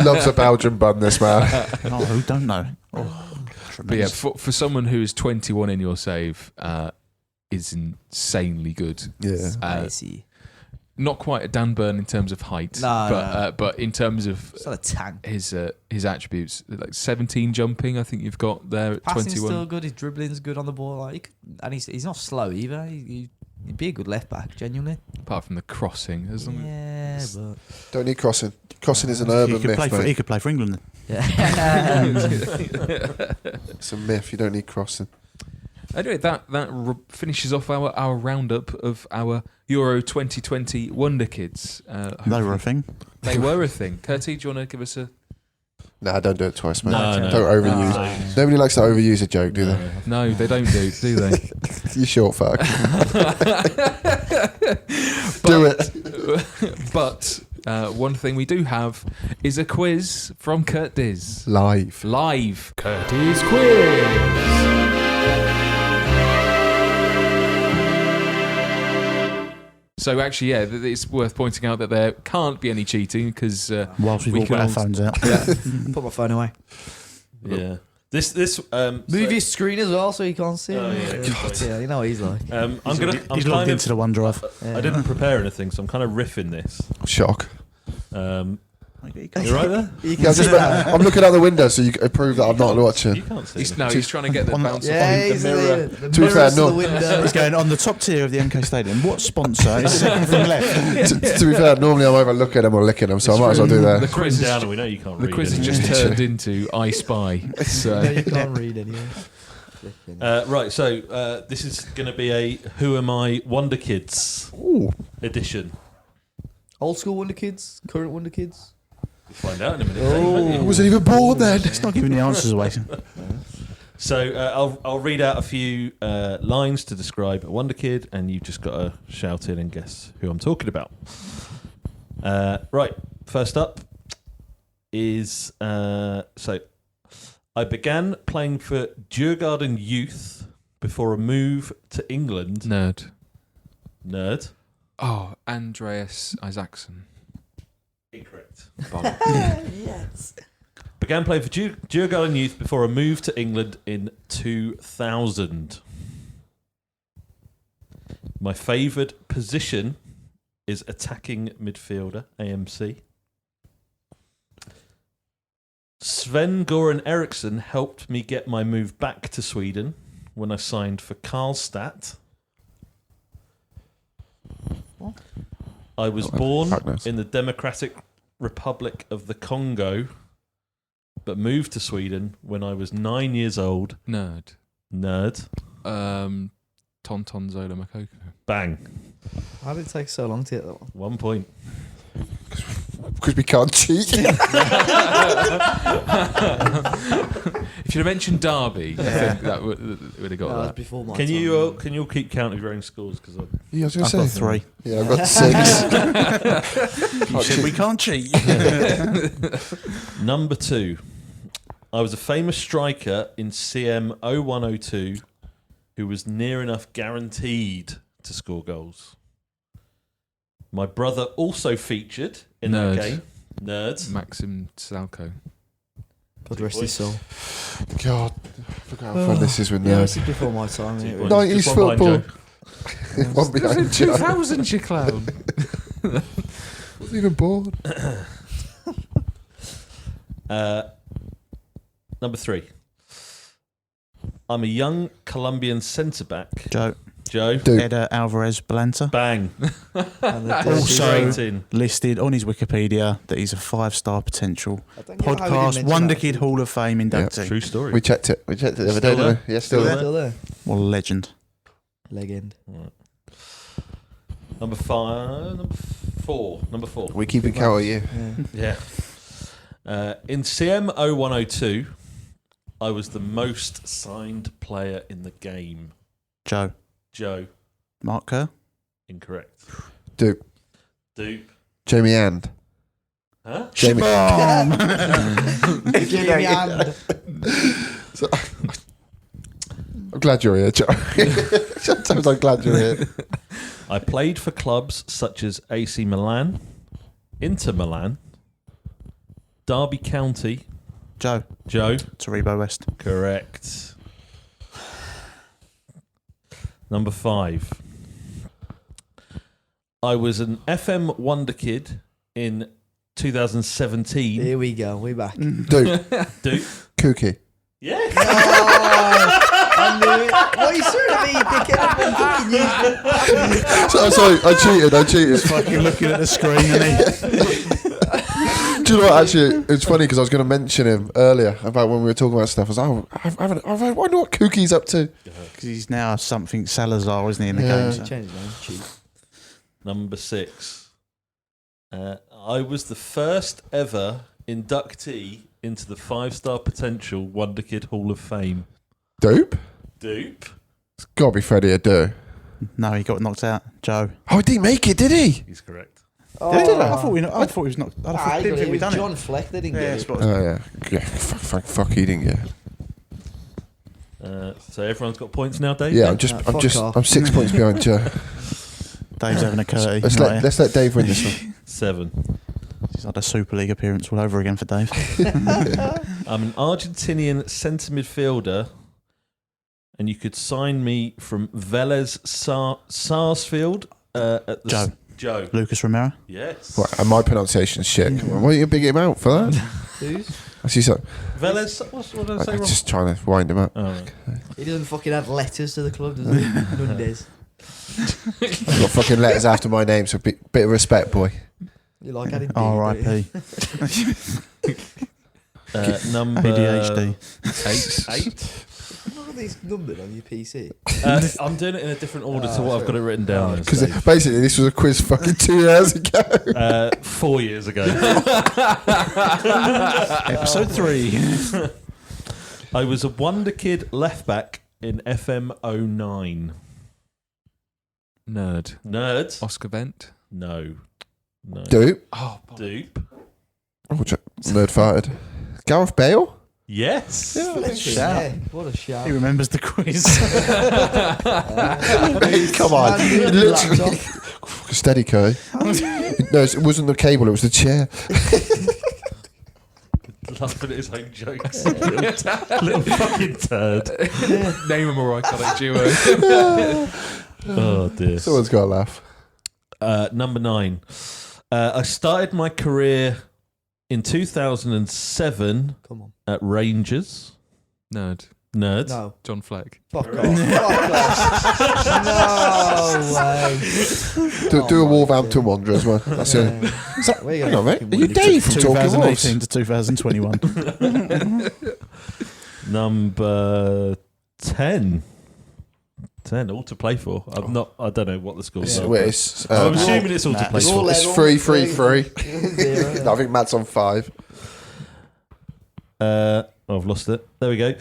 [SPEAKER 4] Loves a Belgian bun, this man.
[SPEAKER 2] Oh, who don't know? Oh,
[SPEAKER 1] But yeah,
[SPEAKER 2] tremendous.
[SPEAKER 1] for someone who is 21 in your save, is insanely good.
[SPEAKER 4] Yeah.
[SPEAKER 3] Spicy.
[SPEAKER 1] Not quite a Dan Burn in terms of height,
[SPEAKER 3] No.
[SPEAKER 1] but in terms of
[SPEAKER 3] It's not a tank.
[SPEAKER 1] his attributes, like 17 jumping, I think you've got there at
[SPEAKER 3] Passing's
[SPEAKER 1] 21.
[SPEAKER 3] still good. His dribbling's good on the ball. And he's not slow either. He'd be a good left back, genuinely.
[SPEAKER 1] Apart from the crossing, as long as
[SPEAKER 3] Yeah,
[SPEAKER 4] Don't need crossing. Crossing is an
[SPEAKER 2] he
[SPEAKER 4] urban
[SPEAKER 2] could
[SPEAKER 4] myth,
[SPEAKER 2] play for, he
[SPEAKER 4] mate.
[SPEAKER 2] could play for England.
[SPEAKER 3] yeah.
[SPEAKER 4] It's a myth. You don't need crossing.
[SPEAKER 1] Anyway, that finishes off our roundup of our Euro 2020 Wonder Kids.
[SPEAKER 2] They were a thing.
[SPEAKER 1] They were a thing. Curtie, do you want to give us a...
[SPEAKER 4] Nah, don't do it twice, mate.
[SPEAKER 5] No, no.
[SPEAKER 4] Don't overuse.
[SPEAKER 3] No.
[SPEAKER 4] Nobody likes to overuse a joke, do they?
[SPEAKER 1] No, they don't do they?
[SPEAKER 4] You short fuck. Do it.
[SPEAKER 1] But one thing we do have is a quiz from Kurt Diz.
[SPEAKER 4] Live.
[SPEAKER 1] Live. Curtie's quiz. So actually, yeah, it's worth pointing out that there can't be any cheating because
[SPEAKER 2] Whilst we've
[SPEAKER 1] We
[SPEAKER 2] all got our
[SPEAKER 1] can all-
[SPEAKER 2] phones out.
[SPEAKER 3] Put my phone away.
[SPEAKER 5] Yeah. This
[SPEAKER 3] Move your screen as well so you can't see
[SPEAKER 5] Oh,
[SPEAKER 3] it.
[SPEAKER 5] yeah. God.
[SPEAKER 3] Yeah, you know what he's like.
[SPEAKER 5] I'm
[SPEAKER 2] He's
[SPEAKER 5] kind
[SPEAKER 2] logged
[SPEAKER 5] of
[SPEAKER 2] into the OneDrive.
[SPEAKER 3] Yeah.
[SPEAKER 5] I didn't prepare anything, so I'm kind of riffing this.
[SPEAKER 4] Shock.
[SPEAKER 5] You right there?
[SPEAKER 3] You
[SPEAKER 4] Yeah, I'm looking out the window so you can prove that I'm not
[SPEAKER 5] You
[SPEAKER 4] watching.
[SPEAKER 5] can't see.
[SPEAKER 1] he's,
[SPEAKER 5] me.
[SPEAKER 1] no, he's trying to get the
[SPEAKER 2] On the-
[SPEAKER 1] bounce
[SPEAKER 3] Yeah,
[SPEAKER 1] off the
[SPEAKER 3] he's
[SPEAKER 1] mirror.
[SPEAKER 3] the
[SPEAKER 4] To be fair,
[SPEAKER 3] mirrors to
[SPEAKER 4] no.
[SPEAKER 3] the window.
[SPEAKER 2] He's going on the top tier of the MK Stadium. What sponsor is second from left?
[SPEAKER 4] To be fair, normally I'm either looking at them or licking them, so I might as well do
[SPEAKER 1] The
[SPEAKER 4] that.
[SPEAKER 1] quiz,
[SPEAKER 5] down,
[SPEAKER 1] is,
[SPEAKER 5] and we know you can't
[SPEAKER 1] the
[SPEAKER 5] read.
[SPEAKER 1] quiz
[SPEAKER 5] it.
[SPEAKER 1] has just turned into I Spy.
[SPEAKER 3] No,
[SPEAKER 1] So
[SPEAKER 3] you can't read anyway.
[SPEAKER 5] Right, so this is going to be a Who Am I Wonder Kids edition.
[SPEAKER 3] Old school Wonder Kids, current Wonder Kids.
[SPEAKER 5] We'll find out in a minute.
[SPEAKER 4] I wasn't even born then.
[SPEAKER 2] It's not giving the answers away.
[SPEAKER 5] So I'll read out a few lines to describe a Wonder Kid, and you've just got to shout in and guess who I'm talking about. Right, first up is so I began playing for Djurgården Youth before a move to England. Nerd.
[SPEAKER 1] Oh, Andreas Isaacson.
[SPEAKER 5] Incorrect.
[SPEAKER 3] Yes.
[SPEAKER 5] Began playing for Djurgården Youth before a move to England in 2000. My favoured position is attacking midfielder, AMC. Sven-Goran Eriksson helped me get my move back to Sweden when I signed for Karlstad. I was born
[SPEAKER 4] fuck knows.
[SPEAKER 5] in the Democratic Republic of the Congo, but moved to Sweden when I was 9 years old.
[SPEAKER 1] Nerd. Tonton Zola Makoko.
[SPEAKER 5] Bang.
[SPEAKER 3] How did it take so long to get that one?
[SPEAKER 5] 1 point.
[SPEAKER 4] Because we can't cheat.
[SPEAKER 1] If you'd have mentioned Derby, I think that would have got
[SPEAKER 3] That was
[SPEAKER 1] that.
[SPEAKER 3] before my
[SPEAKER 5] Can
[SPEAKER 3] time.
[SPEAKER 5] you all keep count of your own scores? Because
[SPEAKER 4] Yeah, I was going
[SPEAKER 2] I've
[SPEAKER 4] to
[SPEAKER 2] got
[SPEAKER 4] say.
[SPEAKER 2] 3.
[SPEAKER 4] Yeah, I've got 6.
[SPEAKER 2] You said we can't cheat.
[SPEAKER 5] number 2, I was a famous striker in CM 0102 who was near enough guaranteed to score goals. My brother also featured in
[SPEAKER 1] Nerd.
[SPEAKER 5] that game. Nerd.
[SPEAKER 1] Maxim Salko.
[SPEAKER 3] God rest his soul.
[SPEAKER 4] God, look how fun this is with
[SPEAKER 3] Yeah,
[SPEAKER 4] nerds.
[SPEAKER 3] this is before my time.
[SPEAKER 5] Two
[SPEAKER 3] It
[SPEAKER 5] points.
[SPEAKER 3] was-
[SPEAKER 4] 90s
[SPEAKER 5] Just one behind
[SPEAKER 4] football.
[SPEAKER 5] Joe.
[SPEAKER 4] One behind Joe.
[SPEAKER 1] 2000, you clown.
[SPEAKER 4] Wasn't even born.
[SPEAKER 5] Number 3. I'm a young Colombian centre-back.
[SPEAKER 2] Joe.
[SPEAKER 5] Joe.
[SPEAKER 4] Dupe.
[SPEAKER 2] Eder Alvarez Balanta.
[SPEAKER 5] Bang.
[SPEAKER 3] And the
[SPEAKER 2] Also-
[SPEAKER 5] Straight in.
[SPEAKER 2] Listed on his Wikipedia that he's a 5-star potential
[SPEAKER 3] I don't get how we didn't
[SPEAKER 2] podcast
[SPEAKER 3] mention
[SPEAKER 2] Wonder
[SPEAKER 3] that.
[SPEAKER 2] Kid Hall of Fame inductee.
[SPEAKER 5] True story.
[SPEAKER 4] We checked it. We checked it the other day,
[SPEAKER 5] Still
[SPEAKER 4] didn't we? Yeah, still there.
[SPEAKER 3] Still there.
[SPEAKER 2] What a legend.
[SPEAKER 3] Legend.
[SPEAKER 5] Number four.
[SPEAKER 4] We keep it count of you.
[SPEAKER 3] Yeah.
[SPEAKER 5] Yeah. In CM 0102, I was the most signed player in the game.
[SPEAKER 2] Joe.
[SPEAKER 5] Joe.
[SPEAKER 2] Mark Kerr.
[SPEAKER 5] Incorrect.
[SPEAKER 4] Dupe. Jamie And.
[SPEAKER 5] Huh?
[SPEAKER 4] Jamie.
[SPEAKER 3] Jamie and
[SPEAKER 4] So, I'm glad you're here, Joe. Sometimes I'm glad you're here.
[SPEAKER 5] I played for clubs such as AC Milan, Inter Milan, Derby County.
[SPEAKER 2] Joe.
[SPEAKER 5] Joe.
[SPEAKER 2] Taribo West.
[SPEAKER 5] Correct. Number 5. I was an FM Wonder Kid in 2017.
[SPEAKER 3] here we go. We back.
[SPEAKER 4] Dupe.
[SPEAKER 5] Dude.
[SPEAKER 4] Kooky.
[SPEAKER 5] Yeah.
[SPEAKER 3] I knew it. What are you staring at me, you dickhead? I'm fucking you.
[SPEAKER 4] So, sorry, I cheated.
[SPEAKER 2] Fucking looking at the screen and
[SPEAKER 4] Do you know what? Actually, it's funny because I was going to mention him earlier about when we were talking about stuff. I was like, I wonder what Kookie's up to.
[SPEAKER 2] because he's now something Salazar, isn't he, in the
[SPEAKER 4] Yeah.
[SPEAKER 2] game? So.
[SPEAKER 3] Change his name. Cheap.
[SPEAKER 5] Number 6. I was the first ever inductee into the 5-star potential Wonder Kid Hall of Fame.
[SPEAKER 4] Dupe?
[SPEAKER 5] Dupe.
[SPEAKER 4] It's got to be Freddie Adu.
[SPEAKER 2] No, he got knocked out. Joe.
[SPEAKER 4] Oh, he didn't make it, did he?
[SPEAKER 5] He's correct.
[SPEAKER 2] Did he? I thought he was not. I didn't think
[SPEAKER 3] it
[SPEAKER 2] we'd
[SPEAKER 3] was
[SPEAKER 2] done
[SPEAKER 3] John
[SPEAKER 2] it.
[SPEAKER 3] Fleck. They didn't
[SPEAKER 2] Yeah,
[SPEAKER 3] get it.
[SPEAKER 2] spot.
[SPEAKER 4] Oh, yeah. Fuck, he didn't get it.
[SPEAKER 5] So everyone's got points now, Dave?
[SPEAKER 4] Yeah,
[SPEAKER 3] fuck off.
[SPEAKER 4] I'm 6 points behind Joe.
[SPEAKER 2] Dave's having a curty.
[SPEAKER 4] Let's let Dave win this one.
[SPEAKER 5] 7.
[SPEAKER 2] It's like a Super League appearance all over again for Dave.
[SPEAKER 5] I'm an Argentinian centre midfielder, and you could sign me from Vélez Sarsfield at the Joe.
[SPEAKER 2] Lucas Romero.
[SPEAKER 5] Yes.
[SPEAKER 4] What, and my pronunciation's shit. Come on, why don't you big him out for that?
[SPEAKER 3] Who's?
[SPEAKER 4] I see so.
[SPEAKER 5] Vélez. What did I say
[SPEAKER 4] I'm
[SPEAKER 5] wrong?
[SPEAKER 4] just trying to wind him up.
[SPEAKER 5] Oh, right.
[SPEAKER 3] He doesn't fucking add letters to the club, does he? None does.
[SPEAKER 4] I've got fucking letters after my name, so bit of respect, boy.
[SPEAKER 3] You like adding D,
[SPEAKER 2] R.I.P.
[SPEAKER 5] Number
[SPEAKER 2] ADHD.
[SPEAKER 5] 8.
[SPEAKER 3] Look at these numbered on your PC.
[SPEAKER 5] I'm doing it in a different order to what I've got it written down. as,
[SPEAKER 4] Because
[SPEAKER 5] Dave.
[SPEAKER 4] basically, this was a quiz fucking 2 years ago.
[SPEAKER 5] 4 years ago.
[SPEAKER 2] Episode 3.
[SPEAKER 5] I was a Wonder Kid left back in FM 09.
[SPEAKER 1] Nerd.
[SPEAKER 5] Nerd?
[SPEAKER 1] Oscar Vent.
[SPEAKER 5] No.
[SPEAKER 4] Dupe.
[SPEAKER 1] Oh,
[SPEAKER 5] Dupe?
[SPEAKER 4] Oh, nerd farted. Gareth Bale?
[SPEAKER 5] Yes.
[SPEAKER 3] Flipping
[SPEAKER 2] shout.
[SPEAKER 3] heck, what a shout.
[SPEAKER 2] He remembers the quiz.
[SPEAKER 4] Mate, come on.
[SPEAKER 3] Man, do the
[SPEAKER 4] Literally.
[SPEAKER 3] laptop.
[SPEAKER 4] Steady, Curry. No, it wasn't the cable, it was the chair.
[SPEAKER 5] Laughing at his own jokes. little fucking turd.
[SPEAKER 1] Name a more iconic duo.
[SPEAKER 5] Oh, dear.
[SPEAKER 4] Someone's got to laugh.
[SPEAKER 5] Number 9. I started my career in 2007
[SPEAKER 3] Come on.
[SPEAKER 5] at Rangers.
[SPEAKER 1] Nerd.
[SPEAKER 5] Nerds.
[SPEAKER 3] No.
[SPEAKER 1] John Fleck.
[SPEAKER 3] Fuck off. Fuck off. No way.
[SPEAKER 4] Do a Wolverhampton Wanderers one. That's it.
[SPEAKER 3] We're
[SPEAKER 4] Hang on, mate.
[SPEAKER 3] fucking
[SPEAKER 4] Are you
[SPEAKER 3] win.
[SPEAKER 4] Dave from Talking Wolves?
[SPEAKER 2] 2018 to 2021.
[SPEAKER 5] Number 10. 10, all to play for. I don't know what the score is.
[SPEAKER 4] It's,
[SPEAKER 5] I'm assuming it's all to
[SPEAKER 2] Nah,
[SPEAKER 5] play
[SPEAKER 2] it's
[SPEAKER 5] for.
[SPEAKER 3] all
[SPEAKER 4] it's
[SPEAKER 3] level.
[SPEAKER 4] 3-3-3.
[SPEAKER 3] Zero.
[SPEAKER 4] No, I think Matt's on 5.
[SPEAKER 5] I've lost it. There we go.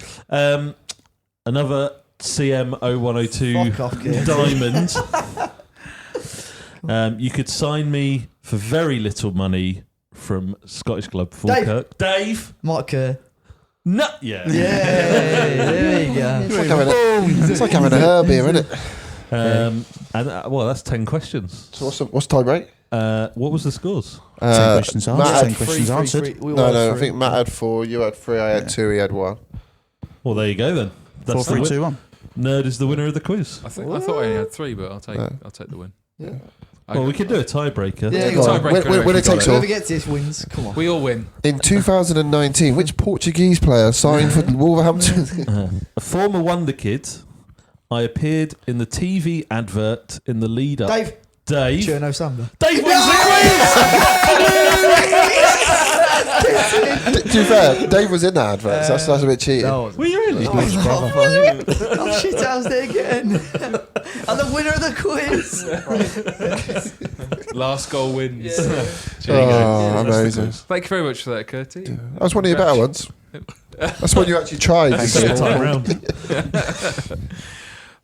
[SPEAKER 5] Another CM 0102
[SPEAKER 3] Fuck off, kid.
[SPEAKER 5] diamond. You could sign me for very little money from Scottish club Falkirk. Dave.
[SPEAKER 3] Mark Kerr.
[SPEAKER 5] No. Yeah.
[SPEAKER 3] Yeah, there you go.
[SPEAKER 4] It's like having a herb here, isn't it?
[SPEAKER 5] Well, that's 10 questions.
[SPEAKER 4] So what's time break?
[SPEAKER 5] What was the scores?
[SPEAKER 2] 10 questions
[SPEAKER 4] Matt
[SPEAKER 2] answered.
[SPEAKER 4] had
[SPEAKER 2] 10 questions answered.
[SPEAKER 4] No, I think Matt had 4, you had 3, I had 2, he had 1.
[SPEAKER 5] Well, there you go then.
[SPEAKER 2] 4,
[SPEAKER 5] That's
[SPEAKER 2] 3,
[SPEAKER 5] the
[SPEAKER 2] 2,
[SPEAKER 5] win.
[SPEAKER 2] 1.
[SPEAKER 5] Nerd is the winner of the quiz.
[SPEAKER 1] I thought I only had 3, but I'll take the win.
[SPEAKER 3] Yeah.
[SPEAKER 5] Well, we could do a tiebreaker.
[SPEAKER 3] Yeah,
[SPEAKER 4] Go on.
[SPEAKER 1] Tiebreaker,
[SPEAKER 4] Winner
[SPEAKER 1] if
[SPEAKER 4] takes
[SPEAKER 1] you
[SPEAKER 4] all.
[SPEAKER 3] Whoever gets this wins. Come on.
[SPEAKER 1] We all win.
[SPEAKER 4] In 2019, which Portuguese player signed for Wolverhampton?
[SPEAKER 5] A former Wonder Kid, I appeared in the TV advert in the lead up.
[SPEAKER 3] Dave. Cherno Samba.
[SPEAKER 5] Dave wins the quiz!
[SPEAKER 4] To be fair, Dave was in that advert, so that's a bit cheating.
[SPEAKER 5] Were you really?
[SPEAKER 3] Oh, shit, how's it again? I'm the winner of the quiz.
[SPEAKER 1] Last goal wins.
[SPEAKER 4] Oh, amazing.
[SPEAKER 1] Thank you very much for that, Curtie.
[SPEAKER 4] That was one of your better ones. That's one you actually tried.
[SPEAKER 5] Second time round.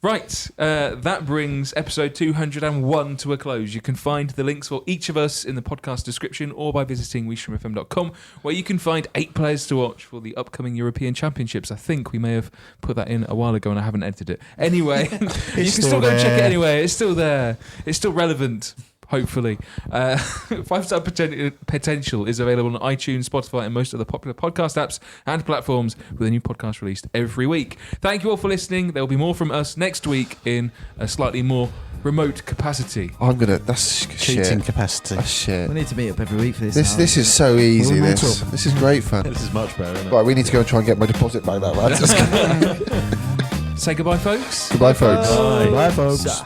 [SPEAKER 1] Right, that brings episode 201 to a close. You can find the links for each of us in the podcast description or by visiting weshroomfm.com, where you can find 8 players to watch for the upcoming European Championships. I think we may have put that in a while ago and I haven't edited it. Anyway, you can still go and check it anyway. It's still there. It's still relevant. Hopefully. 5-star potential is available on iTunes, Spotify, and most of the popular podcast apps and platforms, with a new podcast released every week. Thank you all for listening. There will be more from us next week in a slightly more remote capacity.
[SPEAKER 4] That's
[SPEAKER 2] Cheating
[SPEAKER 4] shit.
[SPEAKER 2] capacity.
[SPEAKER 4] That's shit.
[SPEAKER 3] We need to meet up every week for this.
[SPEAKER 4] This is so easy.
[SPEAKER 2] We'll
[SPEAKER 4] This is great fun.
[SPEAKER 5] This is much better, isn't it?
[SPEAKER 4] Right, we need to go and try and get my deposit back now, right?
[SPEAKER 1] Say goodbye, folks.
[SPEAKER 4] Goodbye, folks.
[SPEAKER 2] Bye, folks.